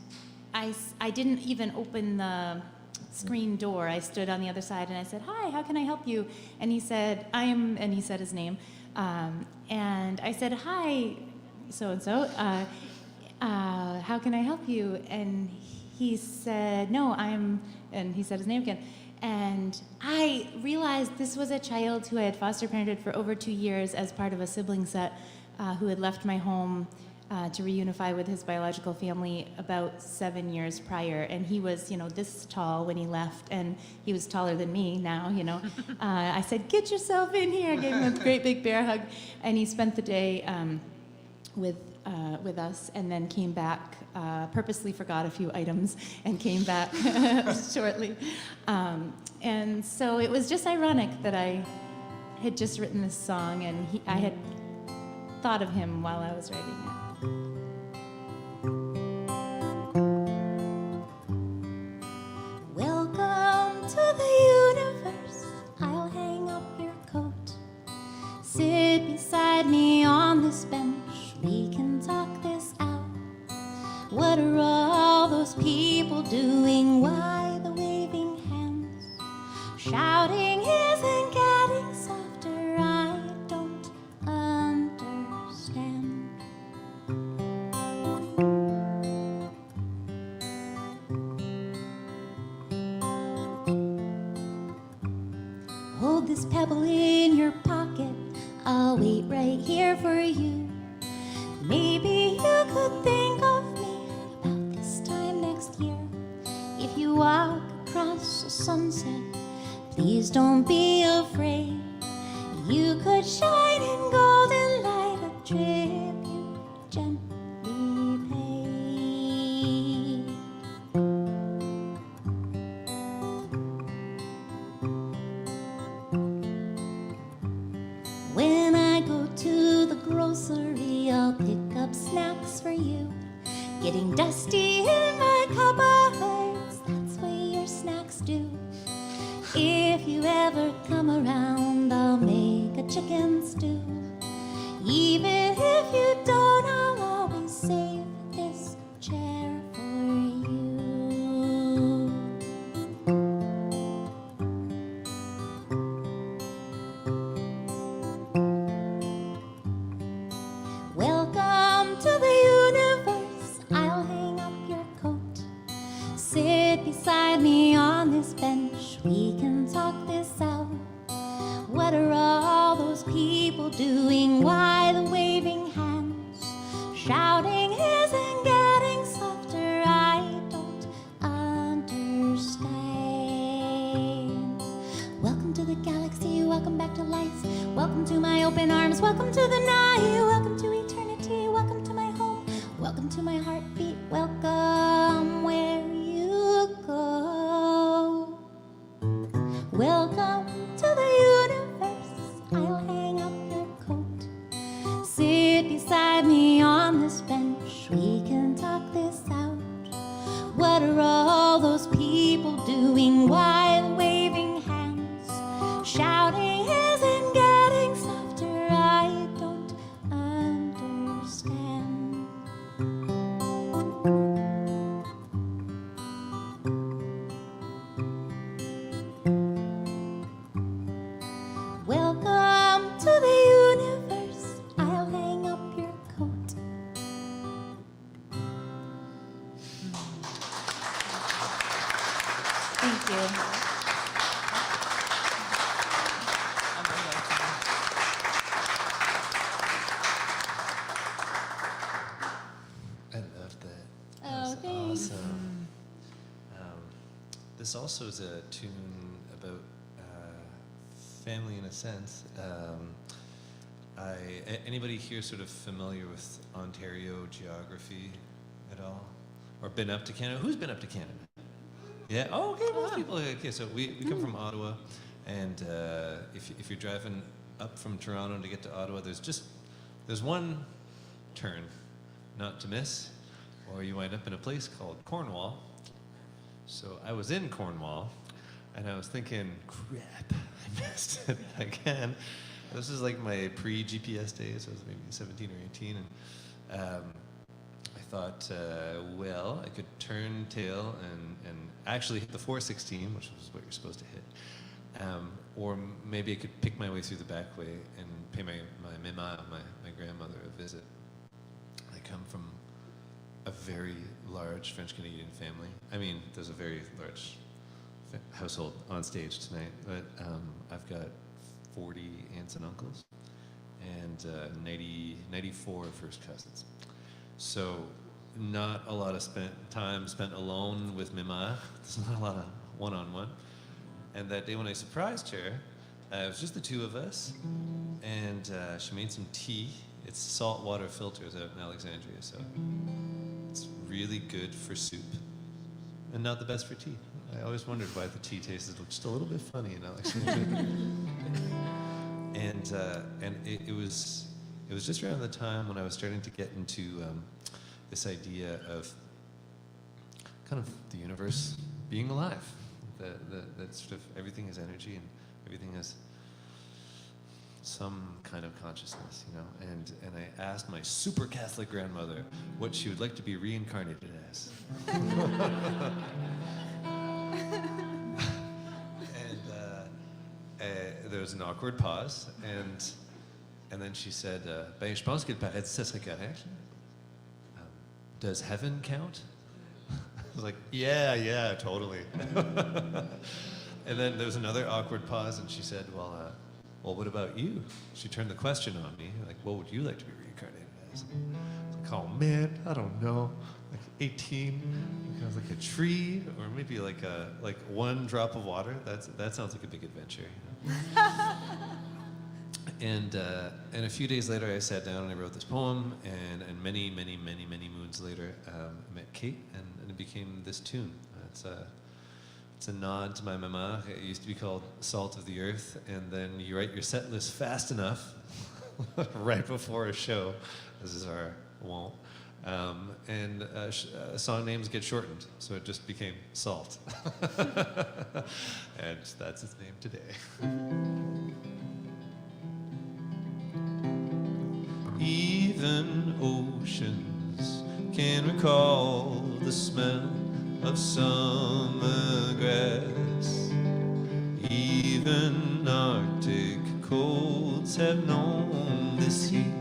I didn't even open the screen door. I stood on the other side and I said, hi, how can I help you? And he said, and he said his name. And I said, "Hi, so-and-so, how can I help you?" And he said, "No, and he said his name again. And I realized this was a child who I had foster parented for over 2 years as part of a sibling set, who had left my home to reunify with his biological family about 7 years prior. And he was, this tall when he left, and he was taller than me now, I said, "Get yourself in here." I gave him a great big bear hug. And he spent the day with us, and then came back, purposely forgot a few items, and came back shortly. And so it was just ironic that I had just written this song, and I had thought of him while I was writing it. Welcome to the universe. I'll hang up your coat. Sit beside me on this bench. We can talk this out. What are all those people doing? Why the waving hands? Shouting isn't getting softer. I don't understand. Hold this pebble in your pocket. I'll wait right here for you. Maybe you could think of me about this time next year. If you walk across a sunset, please don't be afraid. You could shine in golden light, a tribute gently paid. When I go to the grocery, I'll pick up snacks for you. Getting dusty in my cupboards, that's what your snacks do. If you ever come around, I'll make a chicken stew. Even if you don't, I'll always save this chair for you. Welcome to the universe. I'll hang up your coat. Sit beside me on this bench. We can talk this out. What are all those people doing? Why the waving hands? Shouting isn't getting softer. I don't understand. Welcome to the galaxy. Welcome back to life. Welcome to my open arms. Welcome to the night. Welcome to eternity. Welcome to my home. Welcome to my heartbeat. Welcome where you go. Welcome to the universe. I'll hang up your coat. Sit beside me on this bench. We can talk this out. What are all those people doing? Why the waving hands? Shouting isn't getting softer. I don't understand. Welcome to the universe. I'll hang up your coat. Thank you. I love that. Oh, That's thanks. awesome. This also is a tune about family in a sense. Anybody here sort of familiar with Ontario geography at all? Or been up to Canada? Who's been up to Canada? Yeah, oh, okay, most people. Okay, so we come from Ottawa, and if you're driving up from Toronto to get to Ottawa, there's one turn not to miss, or you wind up in a place called Cornwall. So I was in Cornwall, and I was thinking, crap, I missed it again. This is like my pre-GPS days, so I was maybe 17 or 18, and I thought, well, I could turn tail and actually hit the 416, which was what you're supposed to hit. Or maybe I could pick my way through the back way and pay my grandmother a visit. I come from a very large French-Canadian family. I mean, there's a very large household on stage tonight, but I've got 40 aunts and uncles and 94 first cousins. So not a lot of time spent alone with Millaire. There's not a lot of one-on-one. And that day when I surprised her, it was just the two of us, and she made some tea. It's saltwater filters out in Alexandria, so it's really good for soup, and not the best for tea. I always wondered why the tea tasted just a little bit funny in Alexandria. and it was just around the time when I was starting to get into this idea of kind of the universe being alive. That sort of everything is energy and everything has some kind of consciousness, you know. And I asked my super Catholic grandmother what she would like to be reincarnated as. There was an awkward pause, and then she said, "Ben, je pense que le paradis, ça serait correct. Does heaven count?" I was like, yeah, totally. And then there was another awkward pause, and she said, well, what about you? She turned the question on me, like, what would you like to be reincarnated as? I was like, oh man, I don't know, like 18, kind of like a tree, or maybe like one drop of water. That sounds like a big adventure. You know? And a few days later, I sat down and I wrote this poem, and many moons later, I met Kate, and it became this tune. It's a nod to my mama. It used to be called Salt of the Earth, and then you write your set list fast enough, right before a show, this is our won't, and song names get shortened, so it just became Salt. And that's its name today. Even oceans can recall the smell of summer grass. Even Arctic colds have known this heat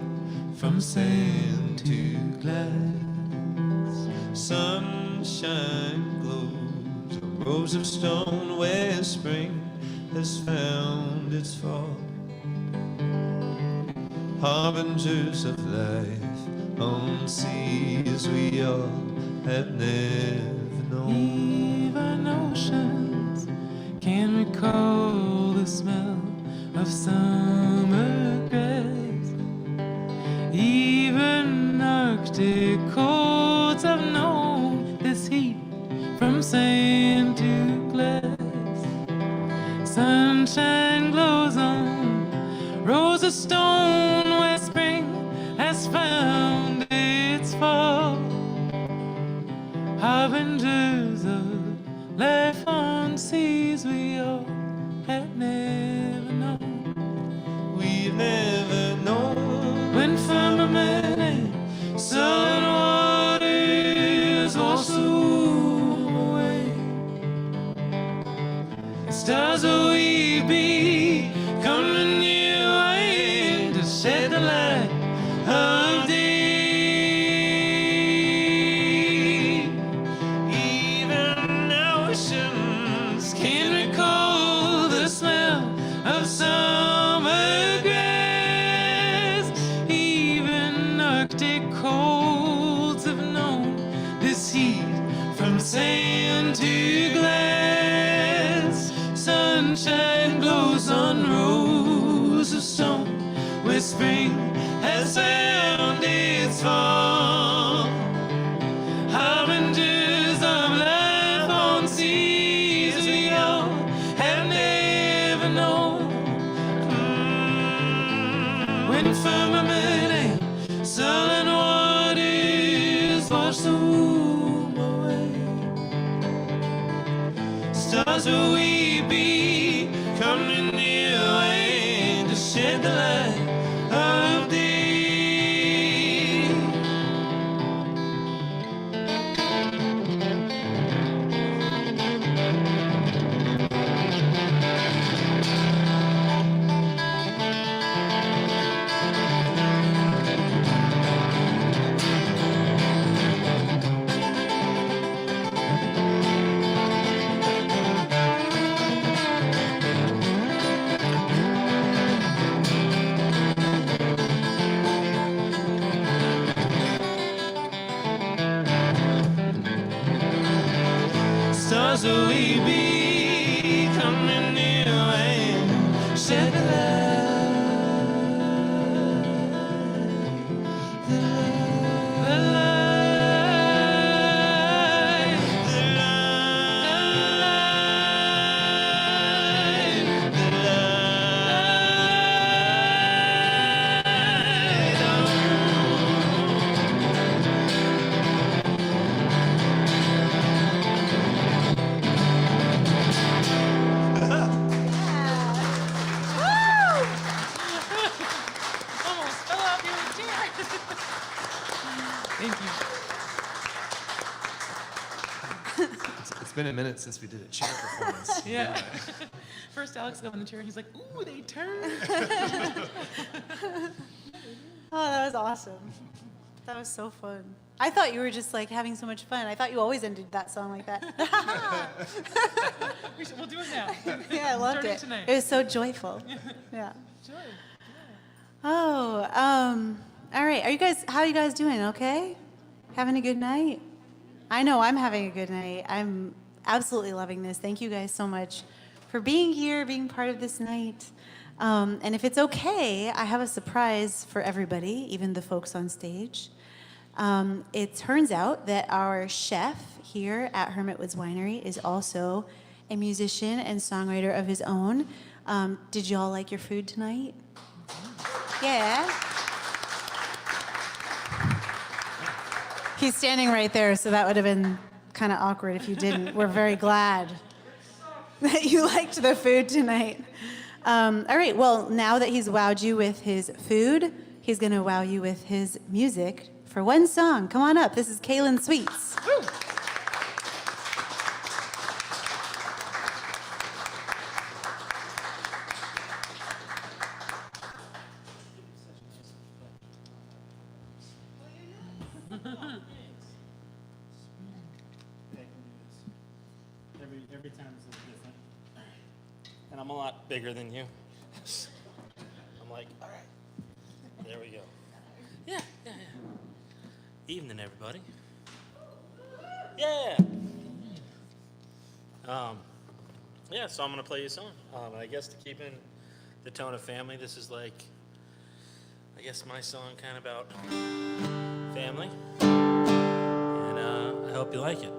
from sand to glass. Sunshine glows on rows of stone where spring has found its fall. Harbingers of life on seas we all have never known. Even oceans can recall the smell of summer grass. Even Arctic colds have known this heat from sand to glass. Sunshine glows on rows of stone where spring has found its fall. Harbingers of life on seas we all have never known. We've never known When firmament and sullen waters wash away, stars will we be coming your way to shed the light of day. Even oceans can recall the smell of summer grass. Even Arctic colds have known this heat from sand to glass. Sunshine glows on rows of stone where spring has found its fall. Harbingers of life on seas we all have never known. When firmament and sullen waters wash the womb away, stars will we be coming near way to shed the light of day. stars will we be coming near and shed the It's been a minute since we did a chair performance. Yeah. First Alex got on the chair and he's like, ooh, they turned. Oh, that was awesome. That was so fun. I thought you were just like having so much fun. I thought you always ended that song like that. We'll do it now. Yeah, I loved Starting it. tonight. It was so joyful. Yeah. Joy. Oh, all right. How are you guys doing? Okay? Having a good night? I know I'm having a good night. I'm absolutely loving this. Thank you guys so much for being here, being part of this night. And if it's okay, I have a surprise for everybody, even the folks on stage. It turns out that our chef here at Hermit Winery is also a musician and songwriter of his own. Did y'all like your food tonight? Yeah. He's standing right there, so that would have been kind of awkward if you didn't. We're very glad that you liked the food tonight. All right, well, now that he's wowed you with his food, he's going to wow you with his music for one song. Come on up. This is Kaitlin Sweets. Woo. Every time is different. And I'm a lot bigger than you. I'm like, all right, there we go. Yeah. Evening, everybody. Yeah. So I'm gonna play you a song. I guess to keep in the tone of family, this is like, I guess my song kind of about family. And I hope you like it.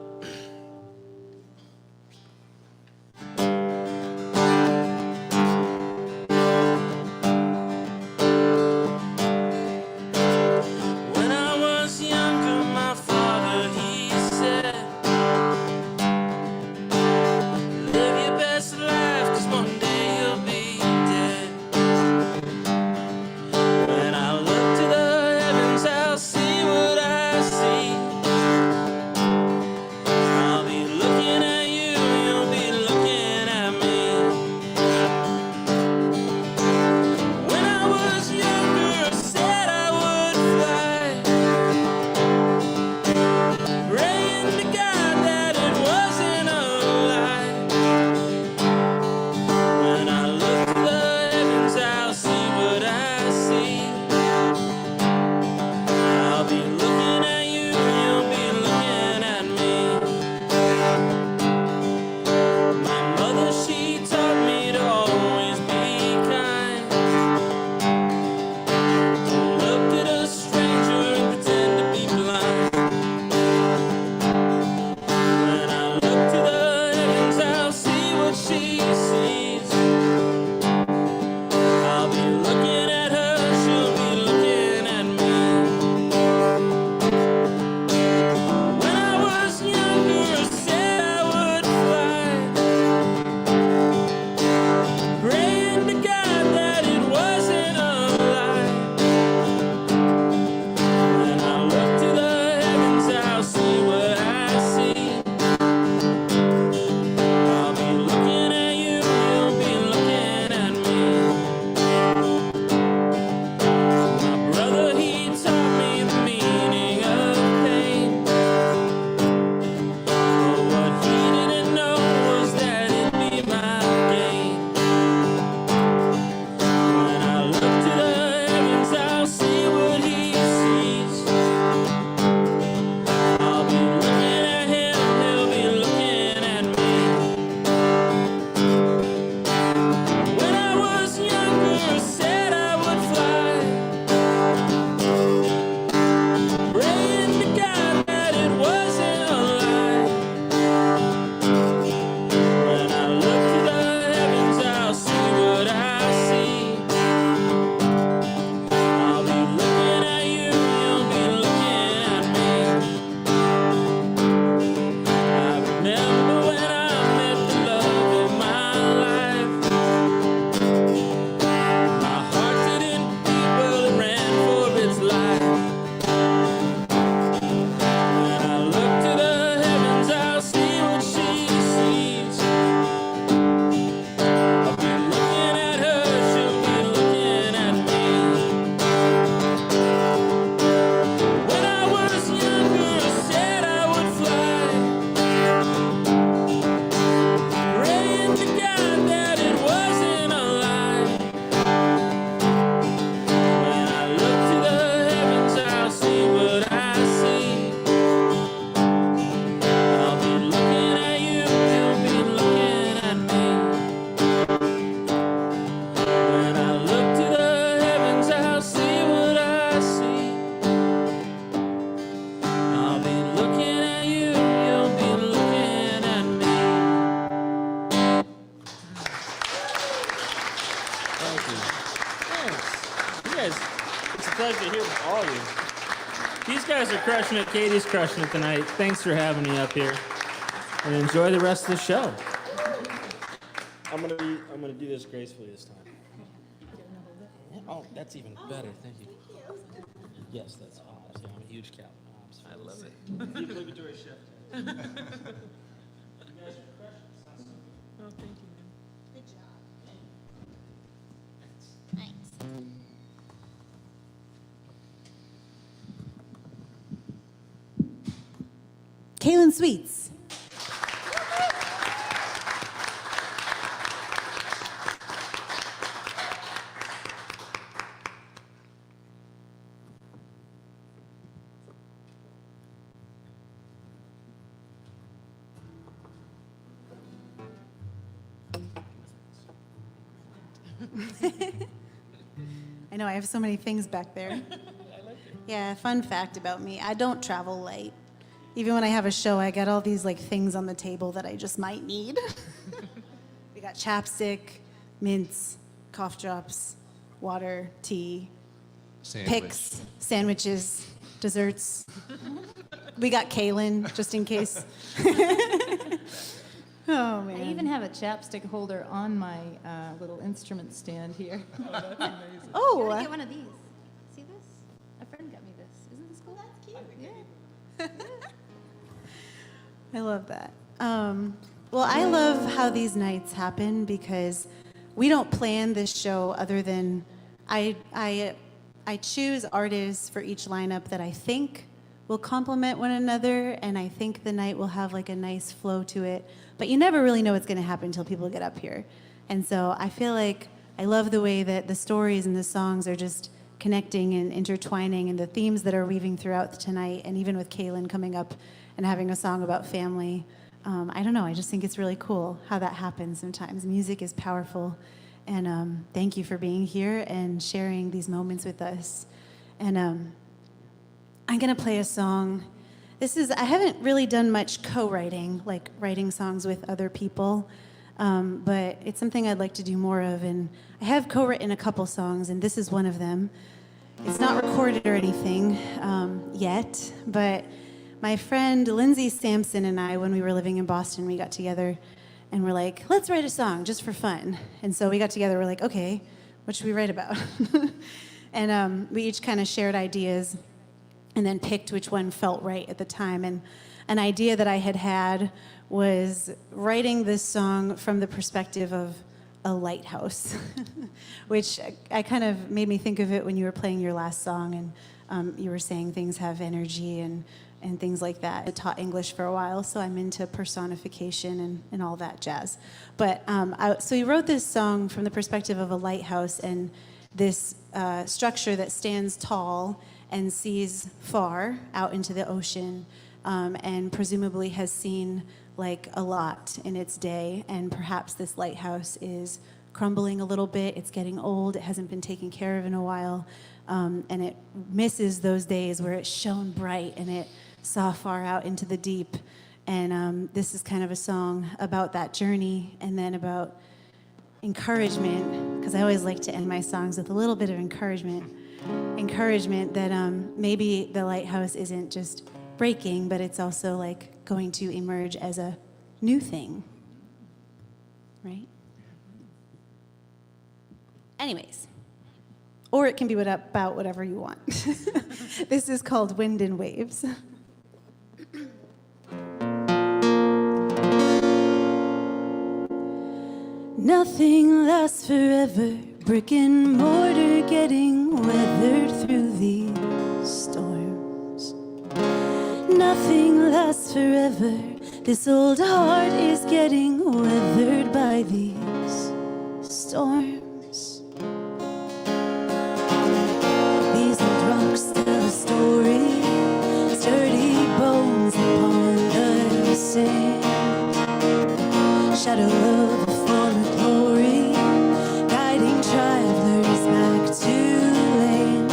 pleasure to hear from all of you. These guys are crushing it. Katie's crushing it tonight. Thanks for having me up here. And enjoy the rest of the show. I'm gonna do this gracefully this time. Oh, that's even better. Thank you. Yes, that's awesome. I'm a huge Cal. I love it. Deep obligatory shift. You guys are crushing it. Oh, thank you. Good job. Thanks. Kaitlin Sweets. I know, I have so many things back there. Yeah, fun fact about me, I don't travel light. Even when I have a show, I got all these like things on the table that I just might need. We got chapstick, mints, cough drops, water, tea, picks, sandwiches, desserts. We got Kaitlin, just in case. Oh, man. I even have a chapstick holder on my little instrument stand here. Oh, that's amazing. Oh, You gotta get one of these. See this? A friend got me this. Isn't this cool? That's cute. Yeah. I love that. Well, I love how these nights happen because we don't plan this show other than I choose artists for each lineup that I think will complement one another, and I think the night will have like a nice flow to it. But you never really know what's going to happen until people get up here. And so I feel like I love the way that the stories and the songs are just connecting and intertwining, and the themes that are weaving throughout tonight, and even with Kaitlin coming up and having a song about family. I don't know, I just think it's really cool how that happens sometimes. Music is powerful, and thank you for being here and sharing these moments with us. And I'm gonna play a song. I haven't really done much co-writing, like writing songs with other people, but it's something I'd like to do more of, and I have co-written a couple songs, and this is one of them. It's not recorded or anything yet, but my friend Lindsay Sampson and I, when we were living in Boston, we got together and we're like, let's write a song just for fun. And so we got together, we're like, okay, what should we write about? And we each kind of shared ideas and then picked which one felt right at the time. And an idea that I had was writing this song from the perspective of a lighthouse, which I kind of made me think of it when you were playing your last song, and you were saying things have energy and things like that. I taught English for a while, so I'm into personification and all that jazz. But so he wrote this song from the perspective of a lighthouse and this structure that stands tall and sees far out into the ocean, and presumably has seen like a lot in its day, and perhaps this lighthouse is crumbling a little bit, it's getting old, it hasn't been taken care of in a while, and it misses those days where it shone bright and it saw far out into the deep. And this is kind of a song about that journey, and then about encouragement, because I always like to end my songs with a little bit of encouragement that maybe the lighthouse isn't just breaking, but it's also like going to emerge as a new thing, right? Anyways, or it can be about whatever you want. This is called Wind and Waves. Nothing lasts forever, brick and mortar getting weathered through these storms. Nothing lasts forever, this old heart is getting weathered by these storms. These old rocks tell a story, sturdy bones upon the sand. Shadow of a former glory, guiding travelers back to land.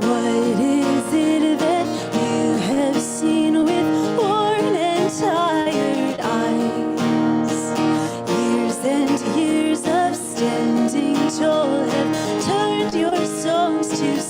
What is it that you have seen with worn and tired eyes? Years and years of standing tall have turned your songs to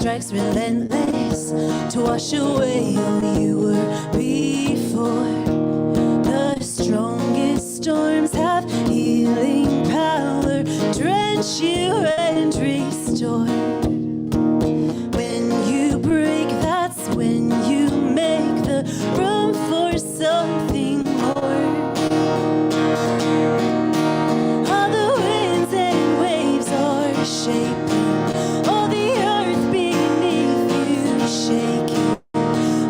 strikes relentless to wash away all you were before. The strongest storms have healing power, drench you and restore. When you break, that's when you make the room for something more. All the winds and waves are shaping, all the earth beneath you shaking.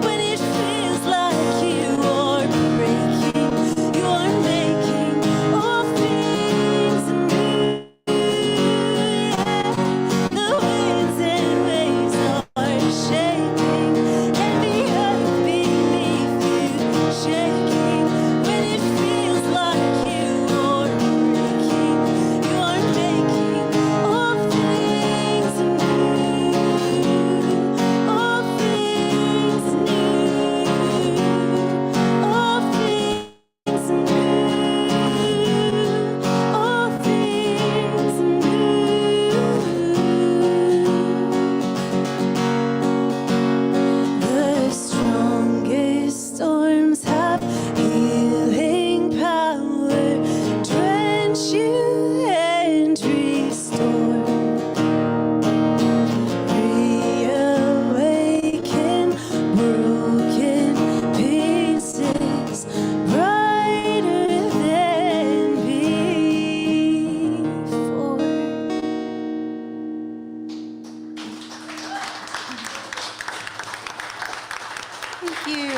When it feels like you are breaking, you are making all things new. The winds and waves are shaking, and the earth beneath you shaking. When it feels like you are breaking, you are making all things new. All things new. All things new. All things new. The strongest storms have healing power, drench you and restore. Reawaken broken pieces, brighter than before. Thank you.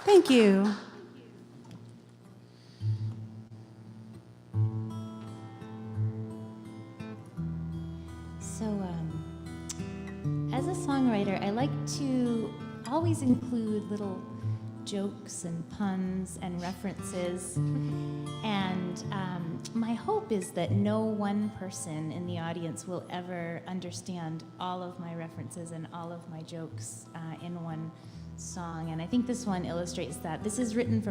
Thank you. So, as a songwriter, I like to always include little jokes and puns and references. And my hope is that no one person in the audience will ever understand all of my references and all of my jokes in one song. And I think this one illustrates that. This is written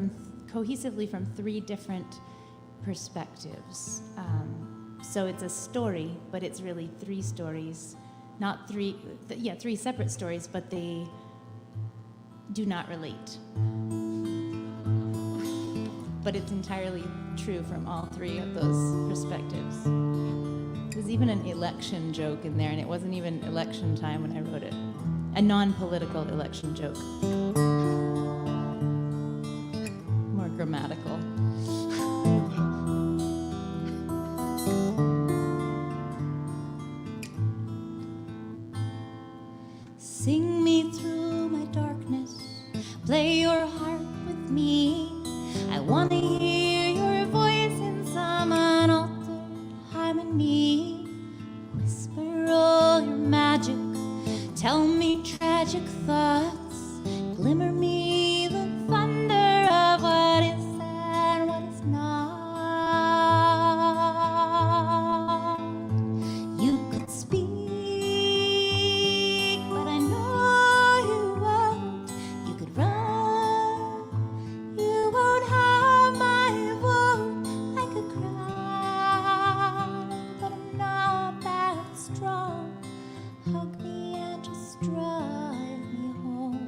cohesively from 3 different perspectives. So it's a story, but it's really 3 stories. Not 3, 3 separate stories, but they do not relate. But it's entirely true from all 3 of those perspectives. There's even an election joke in there, and it wasn't even election time when I wrote it. A non-political election joke. More grammatical. Sing me through my darkness, play your harp with me. I want to hear your voice in some unaltered harmony. Whisper all your magic, tell me tragic thoughts, glimmer me the thunder of what is and what is not. You could speak, but I know you won't. You could run, you won't have my vote. I could cry, but I'm not that strong. Hug me and just drive me home.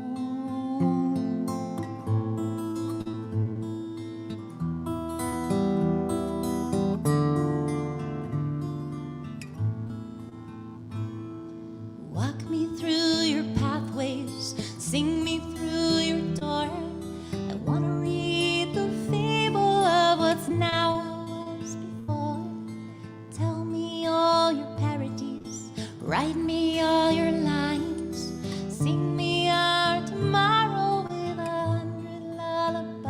Walk me through your pathways, sing me through your door. I want to read the fable of what's now or was before. Tell me all your parodies, write me all your lines, sing me our tomorrow with 100 lullabies.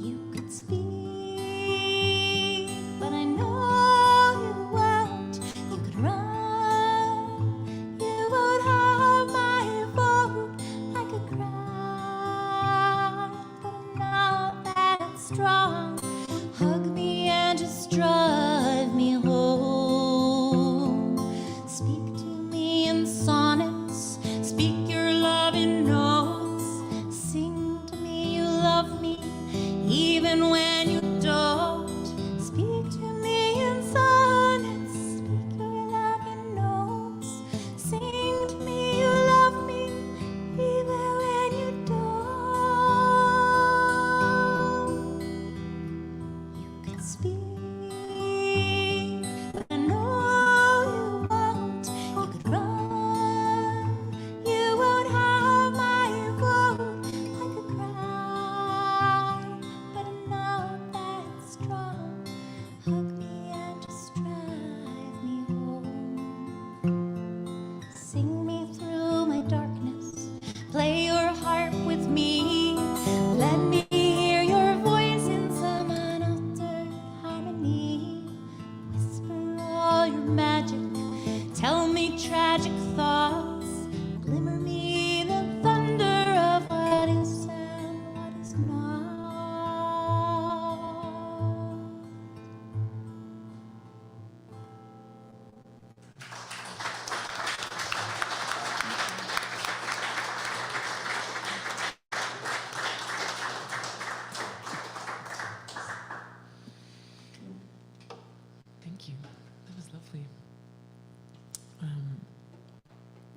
You could speak, but I know you won't. You could run, you won't have my vote. I could cry, but I'm not that strong. Hug me and just drive me home. Speak to me in sonnets, speak your love in notes. Sing to me you love me, even when you don't. Thank you. That was lovely.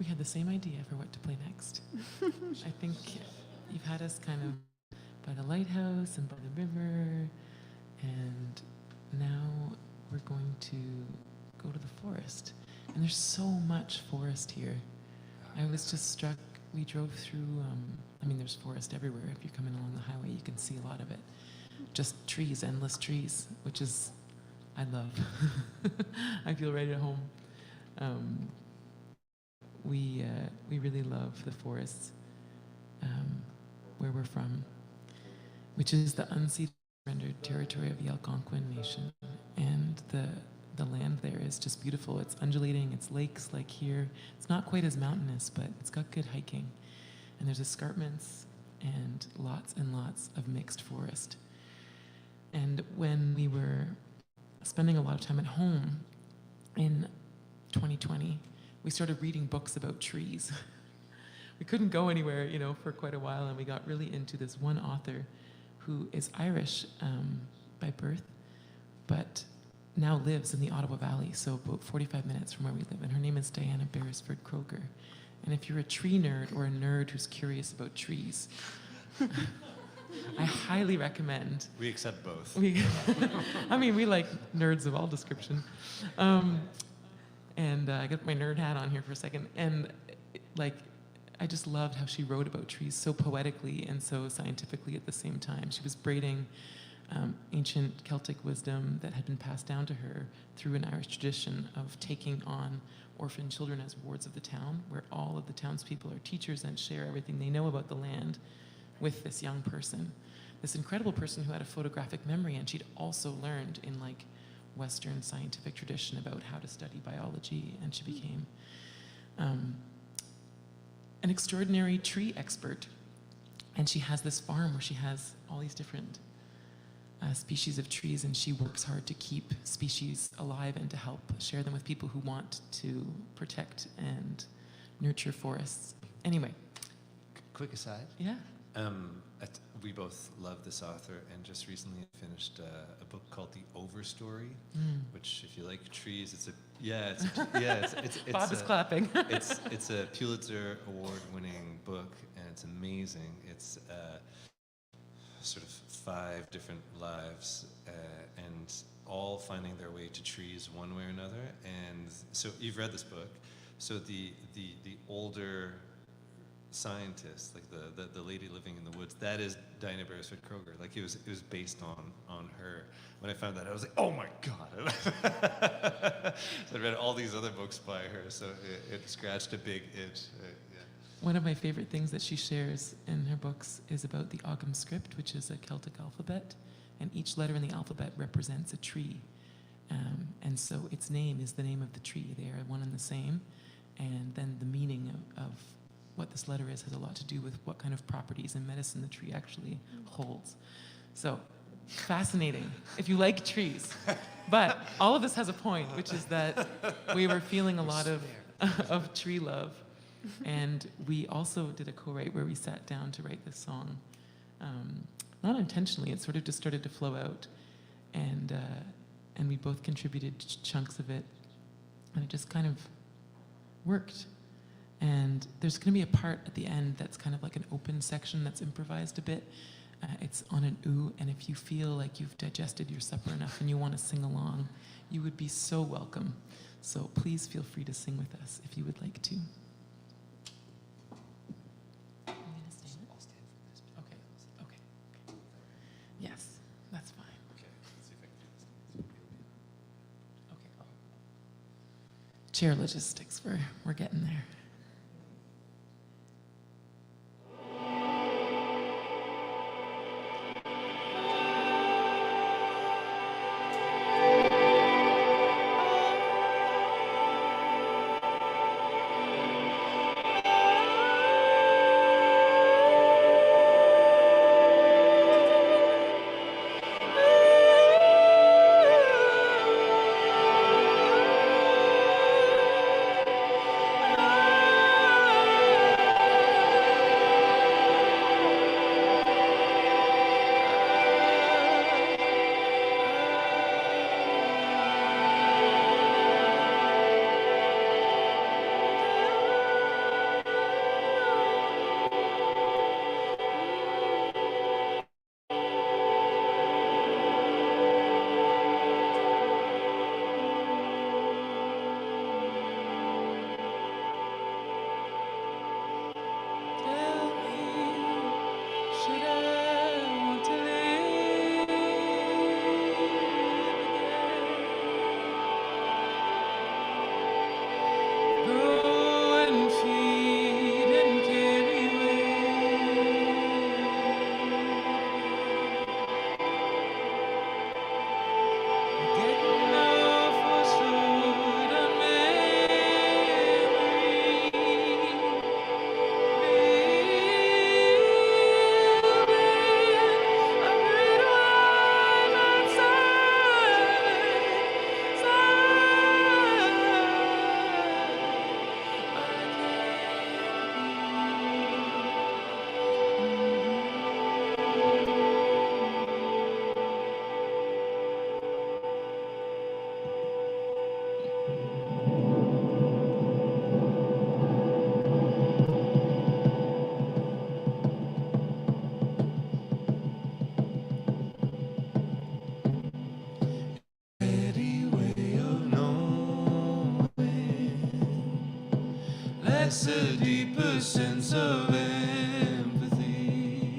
We had the same idea for what to play next. I think you've had us kind of by the lighthouse and by the river, and now we're going to go to the forest. And there's so much forest here. I was just struck, we drove through, there's forest everywhere. If you're coming along the highway, you can see a lot of it. Just trees, endless trees, which is, I love. I feel right at home. We really love the forests where we're from, which is the unceded surrendered territory of the Algonquin Nation. And the land there is just beautiful. It's undulating, it's lakes like here. It's not quite as mountainous, but it's got good hiking. And there's escarpments and lots of mixed forest. And when we were spending a lot of time at home in 2020, we started reading books about trees. We couldn't go anywhere, for quite a while, and we got really into this one author who is Irish by birth, but now lives in the Ottawa Valley, so about 45 minutes from where we live, and her name is Diana Beresford Kroger. And if you're a tree nerd or a nerd who's curious about trees, I highly recommend. We accept both. We like nerds of all description. And I got my nerd hat on here for a second. And I just loved how she wrote about trees so poetically and so scientifically at the same time. She was braiding ancient Celtic wisdom that had been passed down to her through an Irish tradition of taking on orphan children as wards of the town, where all of the townspeople are teachers and share everything they know about the land with this young person, this incredible person who had a photographic memory, and she'd also learned in Western scientific tradition about how to study biology, and she became an extraordinary tree expert. And she has this farm where she has all these different species of trees, and she works hard to keep species alive and to help share them with people who want to protect and nurture forests. Anyway. Quick aside. Yeah. We both love this author, and just recently finished a book called The Overstory, which, if you like trees, it's Bob is clapping. it's a Pulitzer Award-winning book, and it's amazing. It's sort of 5 different lives, and all finding their way to trees one way or another. And so you've read this book. So the older scientist, the lady living in the woods, that is Diana Beresford Kroger. It was based on her. When I found that, I was like, oh my God. So I read all these other books by her, so it scratched a big itch. Yeah. One of my favorite things that she shares in her books is about the Ogham script, which is a Celtic alphabet, and each letter in the alphabet represents a tree. And so its name is the name of the tree. They are one and the same, and then the meaning of what this letter is has a lot to do with what kind of properties and medicine the tree actually holds. So, fascinating, if you like trees. But all of this has a point, which is that we were feeling a lot of tree love. And we also did a co-write where we sat down to write this song. Not intentionally, it sort of just started to flow out. And we both contributed chunks of it. And it just kind of worked. And there's going to be a part at the end that's kind of like an open section that's improvised a bit. It's on an ooh, and if you feel like you've digested your supper enough and you want to sing along, you would be so welcome. So please feel free to sing with us if you would like to. Are you going to stand? I'll stand for this. Okay. Yes, that's fine. Okay, let's see if I can do this. Okay. Chair logistics, we're getting there. possess a deeper sense of empathy.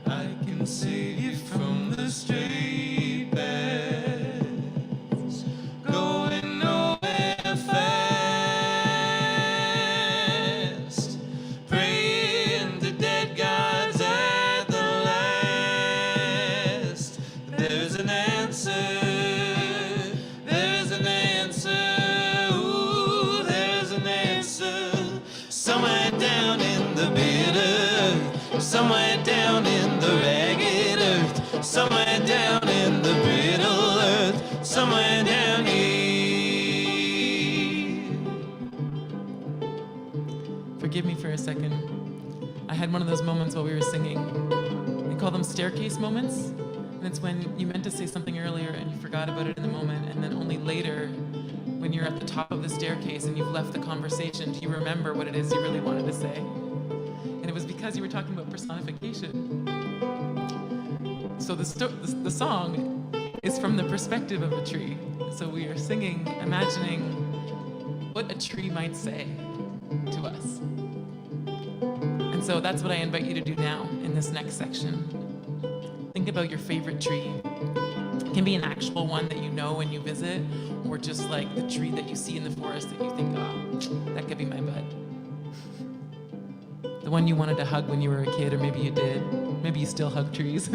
I can save you from the straight paths, going nowhere fast, praying to dead gods at the last. There's an answer. There's an answer. Ooh, there's an answer. Somewhere down in the bitter, somewhere down in the ragged earth, somewhere down in the brittle earth, somewhere down here. Forgive me for a second. I had one of those moments while we were singing. We call them staircase moments. And it's when you meant to say something earlier and you forgot about it in the moment, and then only later, when you're at the top of the staircase and you've left the conversation, do you remember what it is you really wanted to say? And it was because you were talking about personification. So the song is from the perspective of a tree. So we are singing, imagining what a tree might say to us. And so that's what I invite you to do now in this next section. Think about your favorite tree. It can be an actual one that you know when you visit, or just like the tree that you see in the forest that you think, oh, that could be my bud. The one you wanted to hug when you were a kid, or maybe you did. Maybe you still hug trees.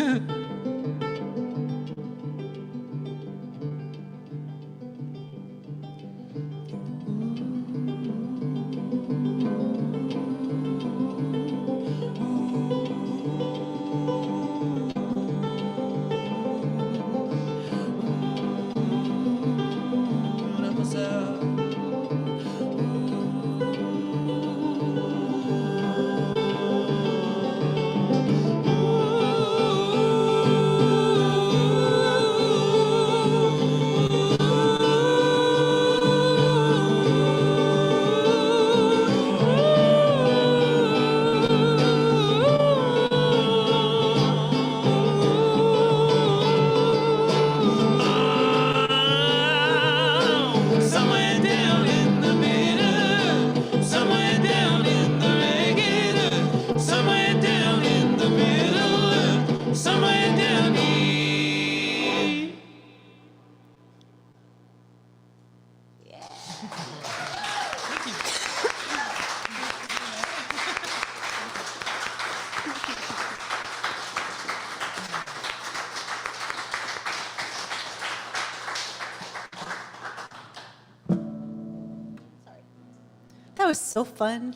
That was so fun.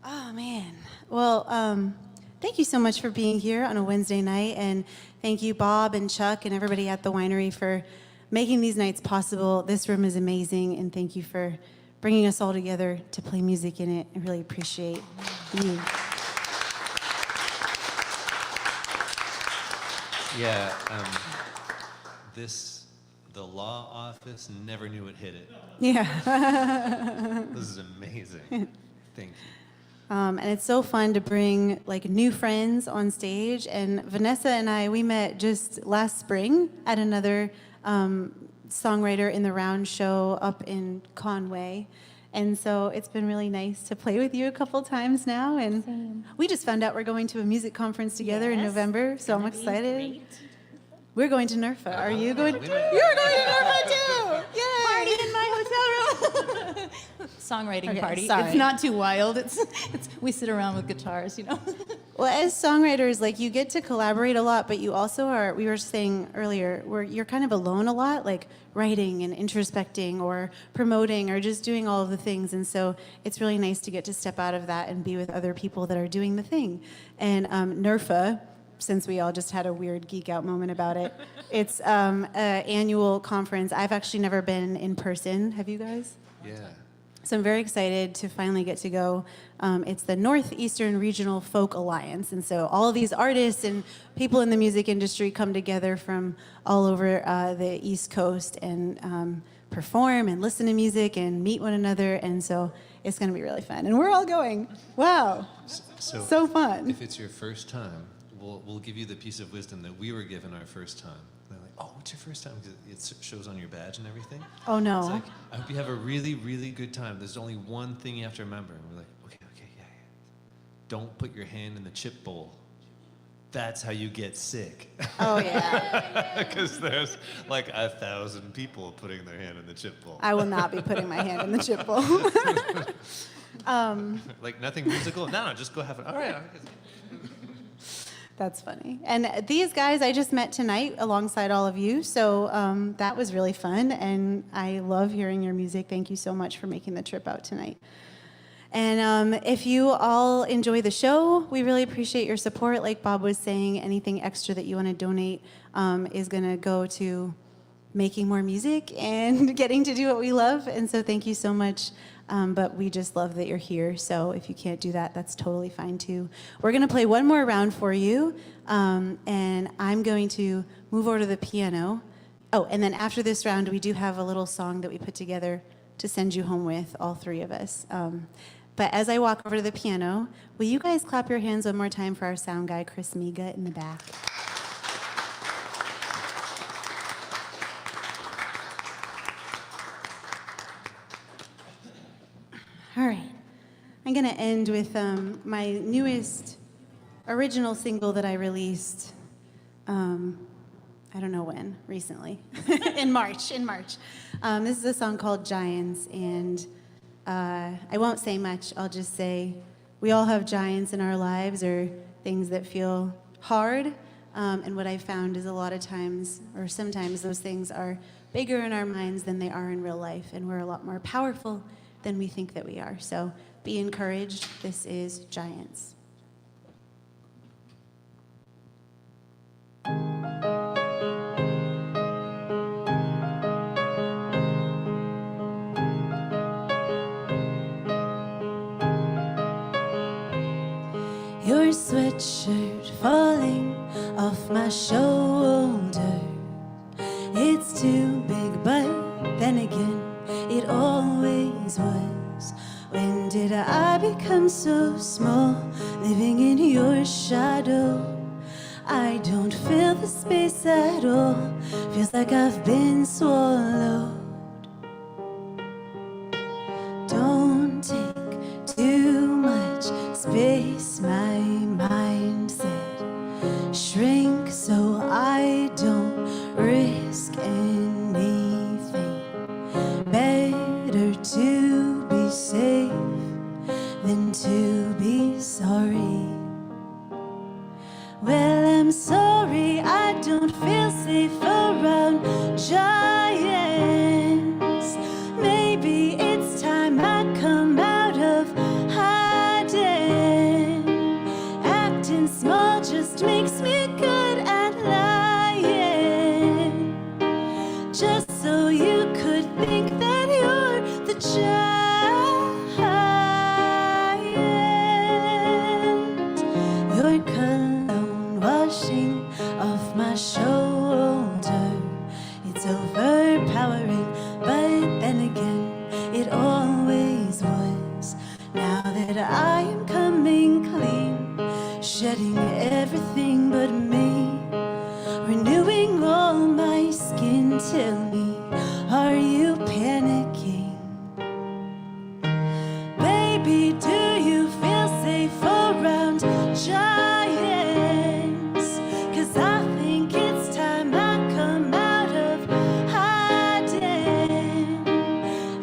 Oh, man. Well, thank you so much for being here on a Wednesday night, and thank you, Bob and Chuck and everybody at the winery for making these nights possible. This room is amazing, and thank you for bringing us all together to play music in it. I really appreciate you. Yeah, the law office never knew it hit it. Yeah. This is amazing. Thank you. And it's so fun to bring like new friends on stage. And Vanessa and I, we met just last spring at another Songwriter in the Round show up in Conway. And so it's been really nice to play with you a couple times now. And Same. we just found out we're going to a music conference together in Yes, November, so I'm gonna be excited. great. We're going to NERFA. Are you going? You're going to NERFA too! Yay! Party in my hotel room. Songwriting Okay, party. sorry. It's not too wild. It's we sit around with guitars, you know. Well, as songwriters, like you get to collaborate a lot, but you also are, we were saying earlier, you're kind of alone a lot, like writing and introspecting or promoting or just doing all of the things. And so it's really nice to get to step out of that and be with other people that are doing the thing. And NERFA, since we all just had a weird geek out moment about it, it's an annual conference. I've actually never been in person. Have you guys? Yeah. So I'm very excited to finally get to go. It's the Northeastern Regional Folk Alliance. And so all of these artists and people in the music industry come together from all over the East Coast and perform and listen to music and meet one another. And so it's going to be really fun. And we're all going. Wow. So fun. If it's your first time, we'll give you the piece of wisdom that we were given our first time. They're like, oh, what's your first time? 'Cause it shows on your badge and everything. Oh, no. It's like, I hope you have a really, really good time. There's only one thing you have to remember. And we're like, okay, yeah. Don't put your hand in the chip bowl. That's how you get sick. Oh, yeah. Because there's like 1,000 people putting their hand in the chip bowl. I will not be putting my hand in the chip bowl. Like nothing musical? No, just go have it. All right. That's funny. And these guys I just met tonight alongside all of you, so that was really fun, and I love hearing your music. Thank you so much for making the trip out tonight. And if you all enjoy the show, we really appreciate your support. Like Bob was saying, anything extra that you want to donate is going to go to making more music and getting to do what we love. And so thank you so much. But we just love that you're here. So if you can't do that, that's totally fine too. We're going to play one more round for you. And I'm going to move over to the piano. Oh, and then after this round, we do have a little song that we put together to send you home with, all three of us. But as I walk over to the piano, will you guys clap your hands one more time for our sound guy, Chris Miga, in the back? All right. I'm going to end with my newest original single that I released, I don't know when, recently, in March. This is a song called Giants, and I won't say much. I'll just say we all have giants in our lives or things that feel hard. And what I found is a lot of times, or sometimes, those things are bigger in our minds than they are in real life. And we're a lot more powerful than we think that we are. So be encouraged. This is Giants. Your sweatshirt falling off my shoulder. It's too big, but then again, it always was. When did I become so small, living in your shadow? I don't feel the space at all. Feels like I've been swallowed. Don't take too much space, my mind said. Shrink so I don't risk anything. Better to be safe than to be sorry. Well, I'm sorry, I don't feel safe around giants. Maybe it's time I come out of hiding. Acting small just makes me good at lying. Just so you could think that you're the giant. Your cologne washing off my shoulder. It's overpowering, but then again, it always was. Now that I am coming clean, shedding everything but me, renewing all my skin. Tell me, are you panicking? Baby, do you feel safe around giants? 'Cause I think it's time I come out of hiding.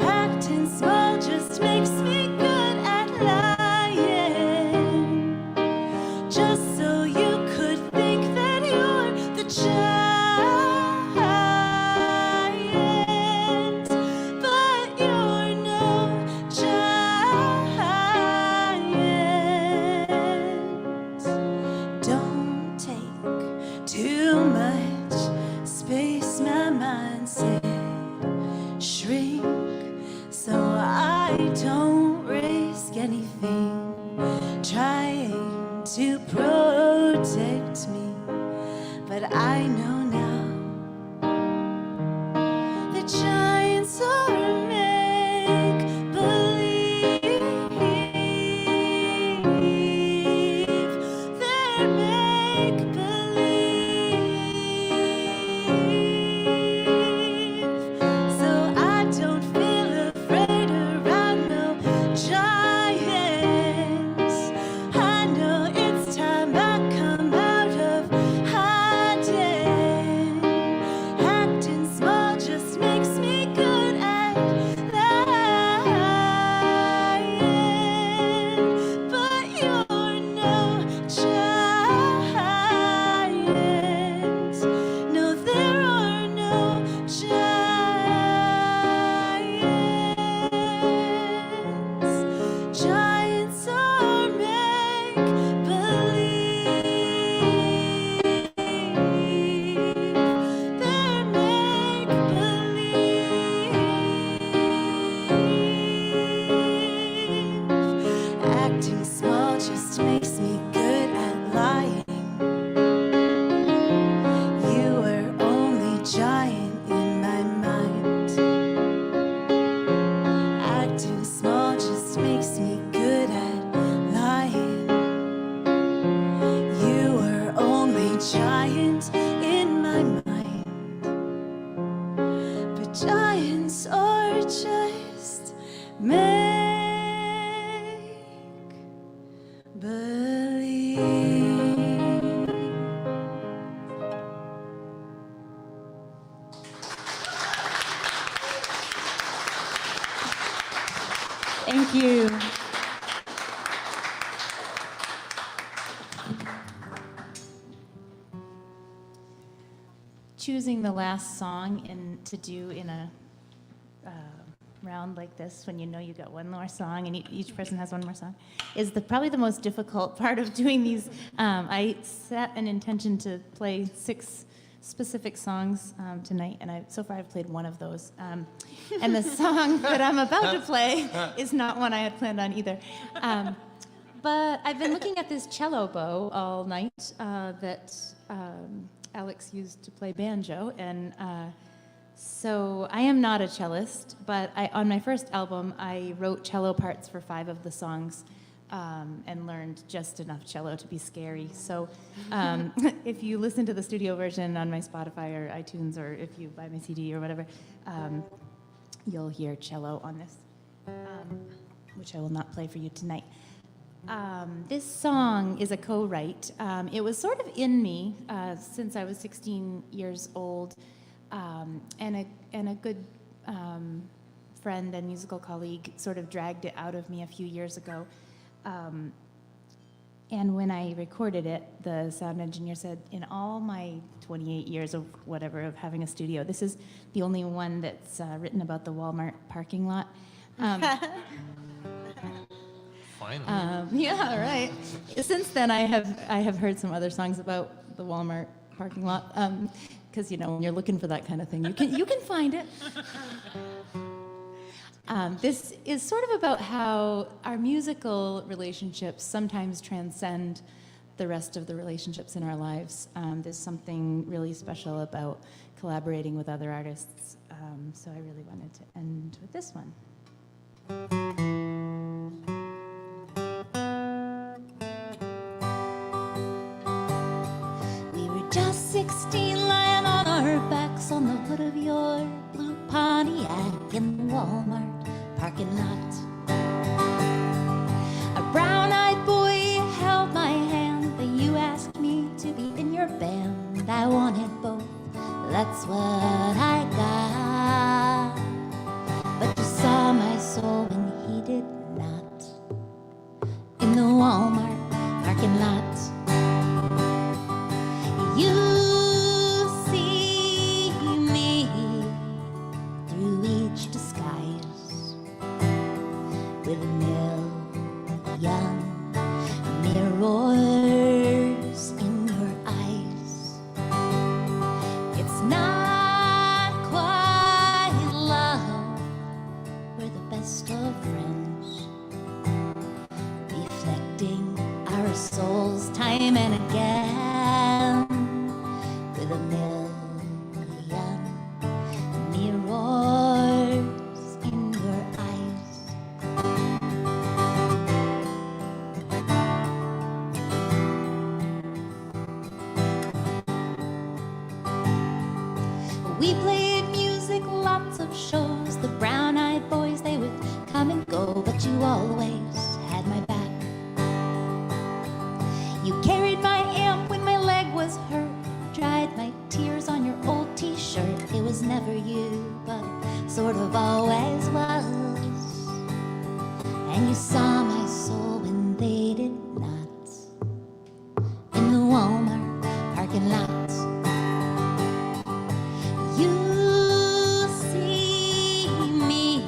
Acting small just makes me good at lying. Just so you could think that you're the giant. But you're no giant. Don't take too much space, my mind said. Shrink so I don't risk anything. Trying to protect me, but I know now the giants are make believe. They're make believe. giant in my mind, but giants are just make believe. Thank you. Choosing the last song to do in a round like this, when you know you got one more song and each person has one more song, is probably the most difficult part of doing these. I set an intention to play 6 specific songs tonight, and so far I've played one of those. And the song that I'm about to play is not one I had planned on either. But I've been looking at this cello bow all night that Alex used to play banjo, and so I am not a cellist, but on my first album, I wrote cello parts for 5 of the songs and learned just enough cello to be scary. So if you listen to the studio version on my Spotify or iTunes, or if you buy my CD or whatever, you'll hear cello on this, which I will not play for you tonight. This song is a co-write. It was sort of in me since I was 16 years old, and a good friend and musical colleague sort of dragged it out of me a few years ago. And when I recorded it, the sound engineer said, in all my 28 years of whatever of having a studio, this is the only one that's written about the Walmart parking lot. Finally. Yeah, right. Since then, I have heard some other songs about the Walmart parking lot, because when you're looking for that kind of thing, you can find it. This is sort of about how our musical relationships sometimes transcend the rest of the relationships in our lives. There's something really special about collaborating with other artists, so I really wanted to end with this one. We were just 16, lying on our backs on the hood of your blue Pontiac in the Walmart parking lot. A brown-eyed boy held my hand, but you asked me to be in your band. I wanted both, that's what I got. But you saw my soul when he did not. In the Walmart parking lot. You see me through each disguise with a million mirrors in your eyes. It's not quite love, we're the best of friends, reflecting our souls time and again. With a million mirrors in your eyes. We played music, lots of shows. The brown-eyed boys, they would come and go, but you always had my back. You carried my amp when my leg was hurt, dried my tears on your old t-shirt. It was never you, but sort of always was. And you saw my soul when they did not. In the Walmart parking lot. You see me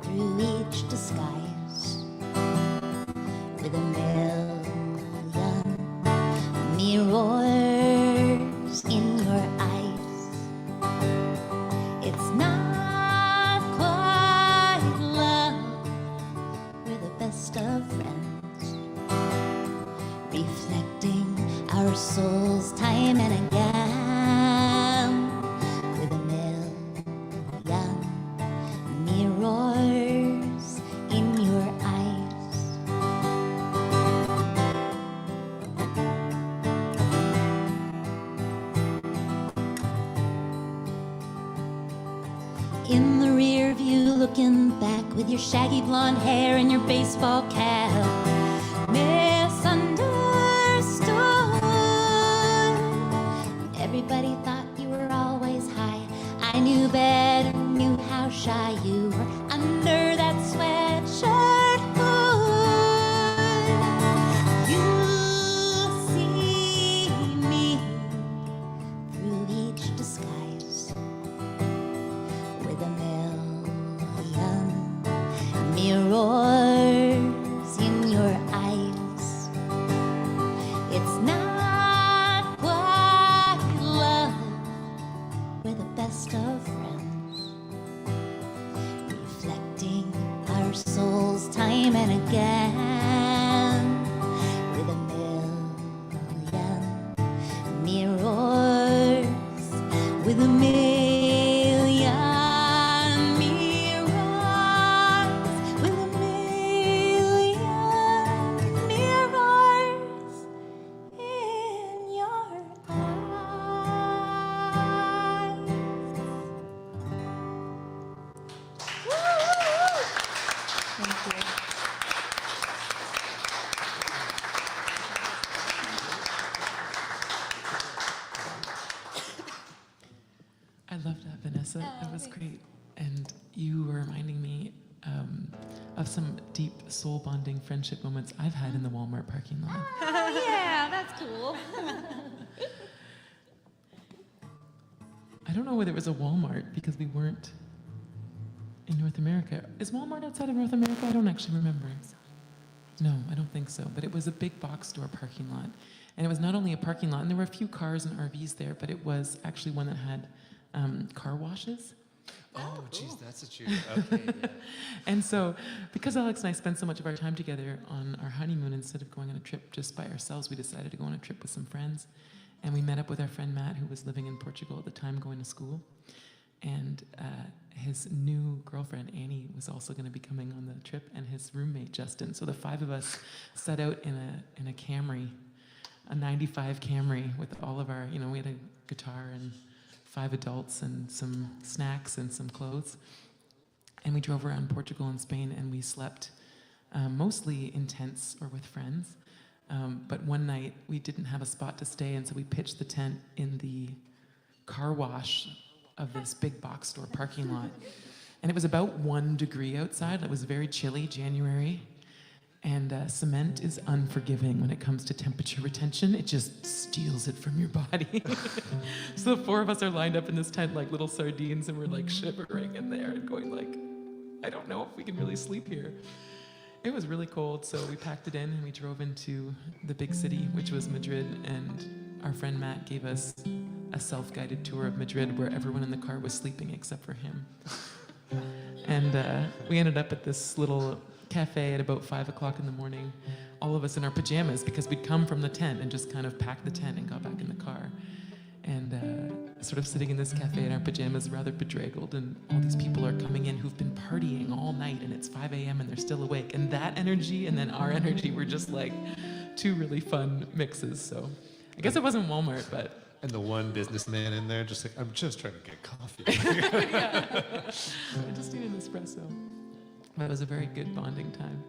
through each disguise with a million mirrors in your eyes. It's not quite love, we're the best of friends, reflecting our souls time and again with a million mirrors in your eyes. in the rear view, looking back with your shaggy blonde hair and your baseball cap. Misunderstood. Everybody thought you were always high. I knew better, knew how shy you were under that sweatshirt hood. You'll see me through each disguise with a million mirrors in your eyes. It's not quite love, we're the best of friends, reflecting our souls time and again with a million mirrors, with a million mirrors, with a million mirrors in your eyes. Thank you. I loved that, Vanessa. That was great. And you were reminding me of some deep soul bonding friendship moments I've had in the Walmart parking lot. Yeah, that's cool. I don't know whether it was a Walmart because we weren't in North America. Is Walmart outside of North America? I don't actually remember. No, I don't think so. But it was a big box store parking lot. And it was not only a parking lot, and there were a few cars and RVs there, but it was actually one that had car washes. Oh, geez, that's what you're. Okay, yeah. And so, because Alex and I spent so much of our time together on our honeymoon, instead of going on a trip just by ourselves, we decided to go on a trip with some friends. And we met up with our friend Matt, who was living in Portugal at the time, going to school. And his new girlfriend, Annie, was also going to be coming on the trip, and his roommate, Justin. So the five of us set out in a Camry, a 95 Camry, with all of our, we had a guitar and 5 adults and some snacks and some clothes. And we drove around Portugal and Spain, and we slept mostly in tents or with friends. But one night we didn't have a spot to stay, and so we pitched the tent in the car wash of this big box store parking lot. And it was about 1 degree outside. It was very chilly, January. And cement is unforgiving when it comes to temperature retention. It just steals it from your body. So the 4 of us are lined up in this tent like little sardines, and we're like shivering in there and going like, I don't know if we can really sleep here. It was really cold, so we packed it in and we drove into the big city, which was Madrid, and our friend Matt gave us a self-guided tour of Madrid where everyone in the car was sleeping except for him. And we ended up at this little cafe at about 5 o'clock in the morning, all of us in our pajamas, because we'd come from the tent and just kind of packed the tent and got back in the car. And sort of sitting in this cafe in our pajamas, rather bedraggled, and all these people are coming in who've been partying all night, and it's 5 a.m. and they're still awake. And that energy and then our energy were just like 2 really fun mixes. So I guess it wasn't Walmart, but... And the one businessman in there just like, I'm just trying to get coffee. Yeah. I just need an espresso. But it was a very good bonding time.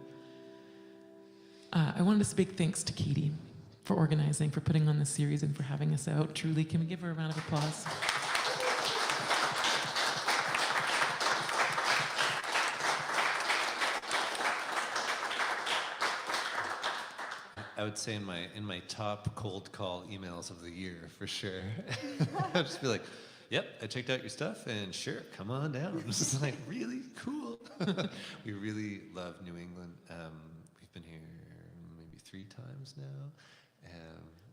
I wanted to say big thanks to Katie for organizing, for putting on this series, and for having us out. Truly, can we give her a round of applause? I would say in my top cold call emails of the year for sure. I'd just be like, yep, I checked out your stuff, and sure, come on down. It's just like, really cool. We really love New England. We've been here maybe 3 times now.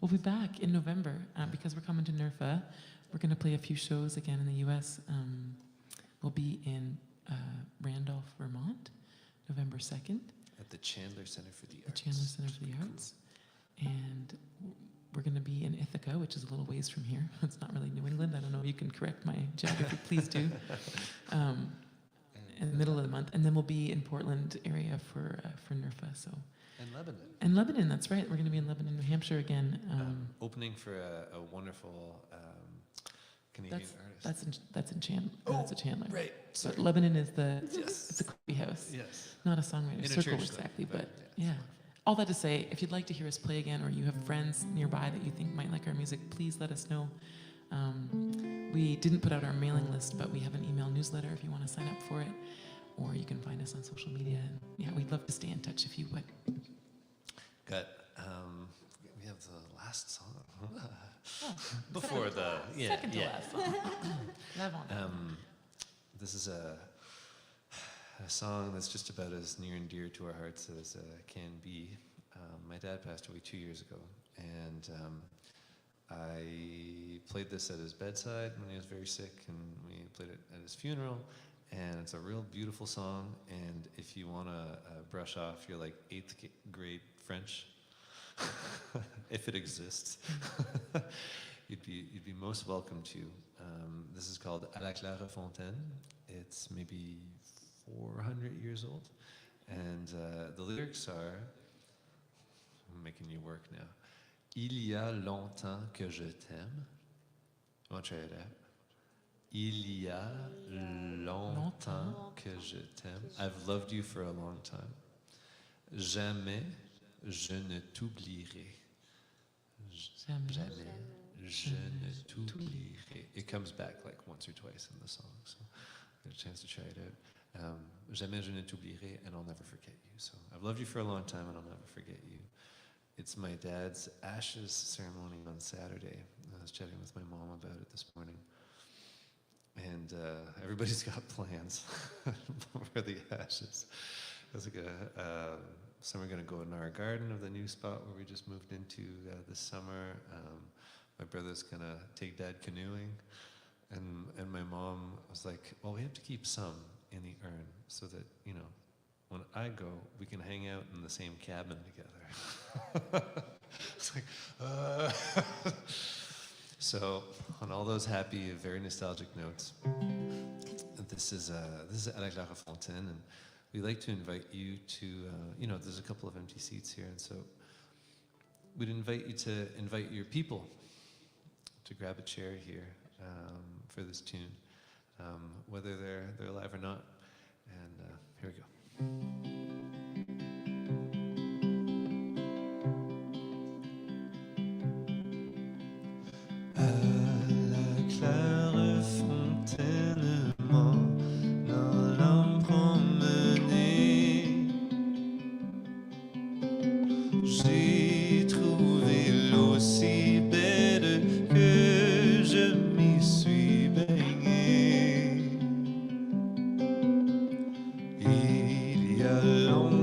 We'll be back in November because we're coming to NERFA. We're going to play a few shows again in the U.S. We'll be in Randolph, Vermont, November 2nd. At the Chandler Center for the Arts. The Chandler Center for the Arts. And we're going to be in Ithaca, which is a little ways from here. It's not really New England. I don't know if you can correct my geography. Please do. In the middle of the month. And then we'll be in Portland area for NERFA. So. And Lebanon. And Lebanon, that's right. We're going to be in Lebanon, New Hampshire again. Opening for a wonderful Canadian artist. That's in Chandler. That's a Chandler. Right. But Lebanon is Yes. it's a coffee house. Yes. Not a songwriter In a circle church, though, exactly, but but yeah, yeah. All that to say, if you'd like to hear us play again, or you have friends nearby that you think might like our music, please let us know. We didn't put out our mailing list, but we have an email newsletter if you want to sign up for it, or you can find us on social media. And yeah, we'd love to stay in touch if you would. Got we have the last song before the Second to last song. Love on. This is a song that's just about as near and dear to our hearts as can be. My dad passed away 2 years ago, and I played this at his bedside when he was very sick, and we played it at his funeral. And it's a real beautiful song. And if you want to brush off your like 8th grade French, if it exists, you'd be most welcome to. This is called À la Claire Fontaine. It's maybe 400 years old, and the lyrics are. I'm making you work now. Il y a longtemps que je t'aime. You want to try it out? Il y a longtemps que je t'aime. I've loved you for a long time. Jamais je ne t'oublierai. Jamais je ne t'oublierai. It comes back like once or twice in the song, so I got a chance to try it out. Jamais je ne t'oublierai, and I'll never forget you. So I've loved you for a long time, and I'll never forget you. It's my dad's ashes ceremony on Saturday. I was chatting with my mom about it this morning. And everybody's got plans for the ashes. It's like some are going to go in our garden of the new spot where we just moved into this summer. My brother's going to take Dad canoeing. And my mom was like, well, we have to keep some in the urn so that, you know, when I go, we can hang out in the same cabin together. It's like, So, on all those happy, very nostalgic notes, this is À la Claire Fontaine, and we'd like to invite you to, there's a couple of empty seats here, and so we'd invite you to invite your people to grab a chair here for this tune, whether they're alive or not. And here we go. Alone.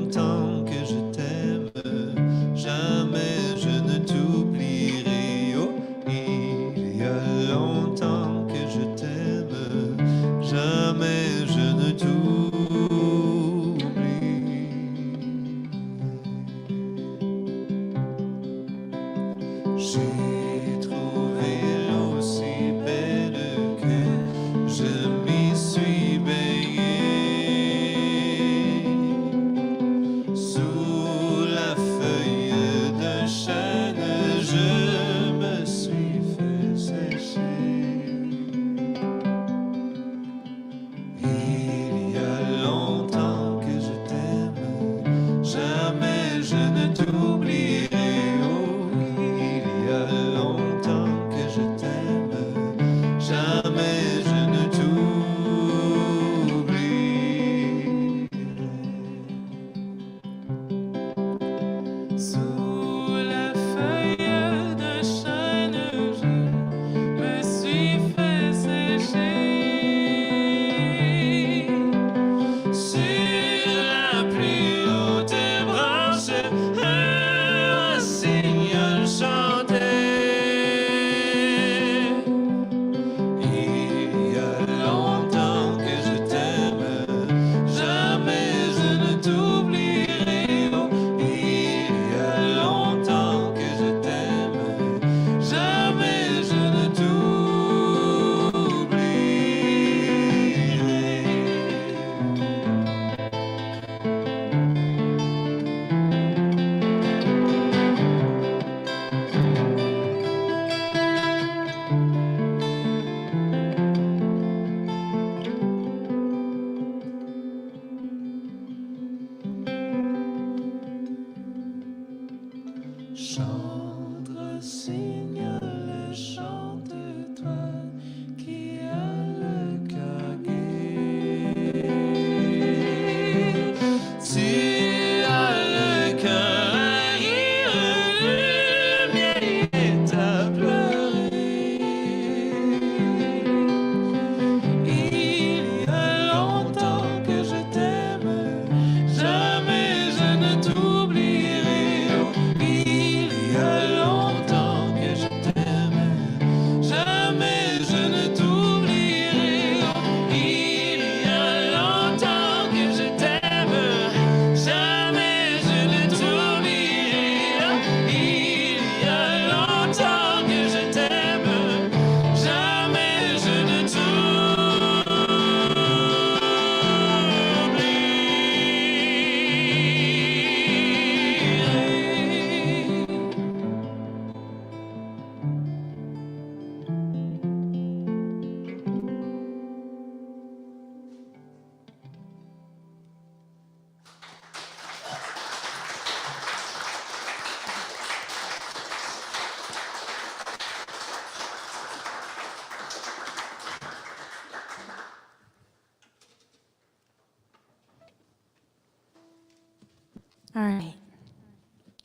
All right.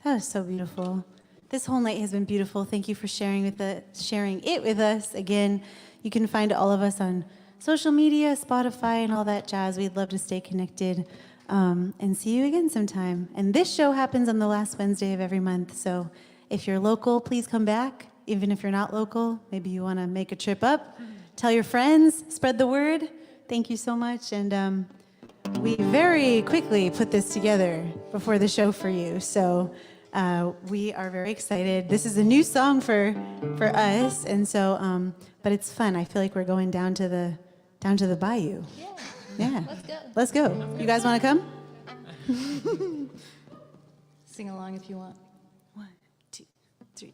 That was so beautiful. This whole night has been beautiful. Thank you for sharing it with us. Again, you can find all of us on social media, Spotify, and all that jazz. We'd love to stay connected and see you again sometime. And this show happens on the last Wednesday of every month. So if you're local, please come back. Even if you're not local, maybe you want to make a trip up. Tell your friends, spread the word. Thank you so much. And we very quickly put this together before the show for you. So we are very excited. This is a new song for us. And so, but it's fun. I feel like we're going down to the bayou. Yeah. Let's go. You guys want to come? Sing along if you want. 1, 2, 3.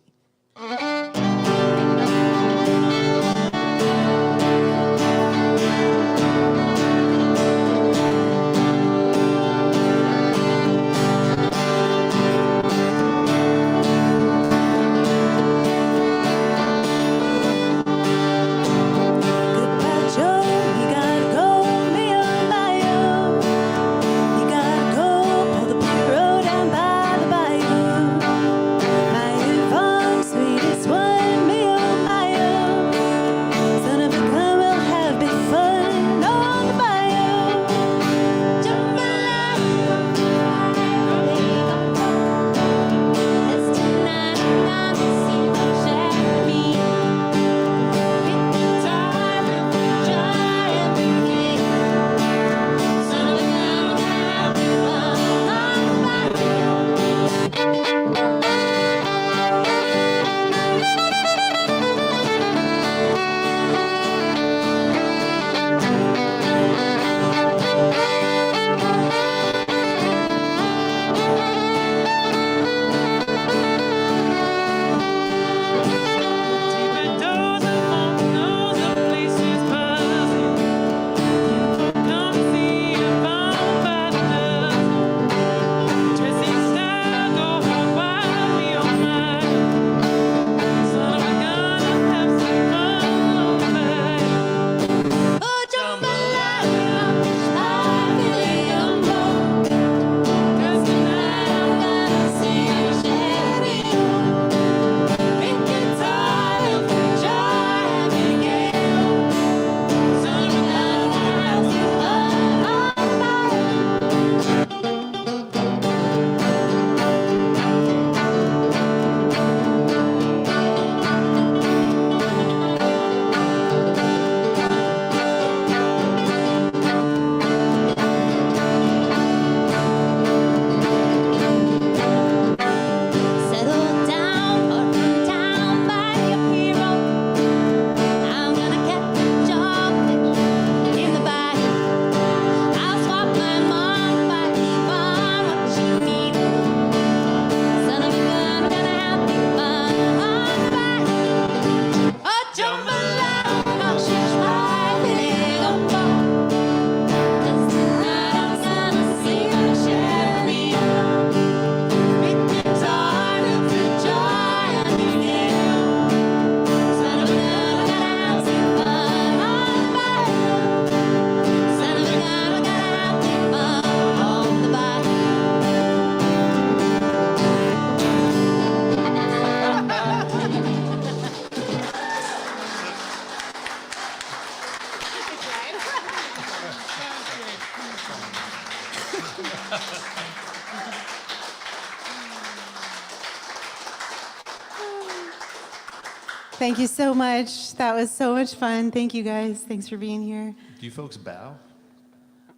Thank you so much. That was so much fun. Thank you guys. Thanks for being here. Do you folks bow?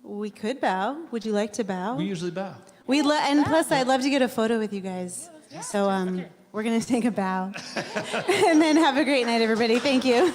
We could bow. Would you like to bow? We usually bow. And plus, I'd love to get a photo with you guys. So we're going to take a bow. And then have a great night, everybody. Thank you.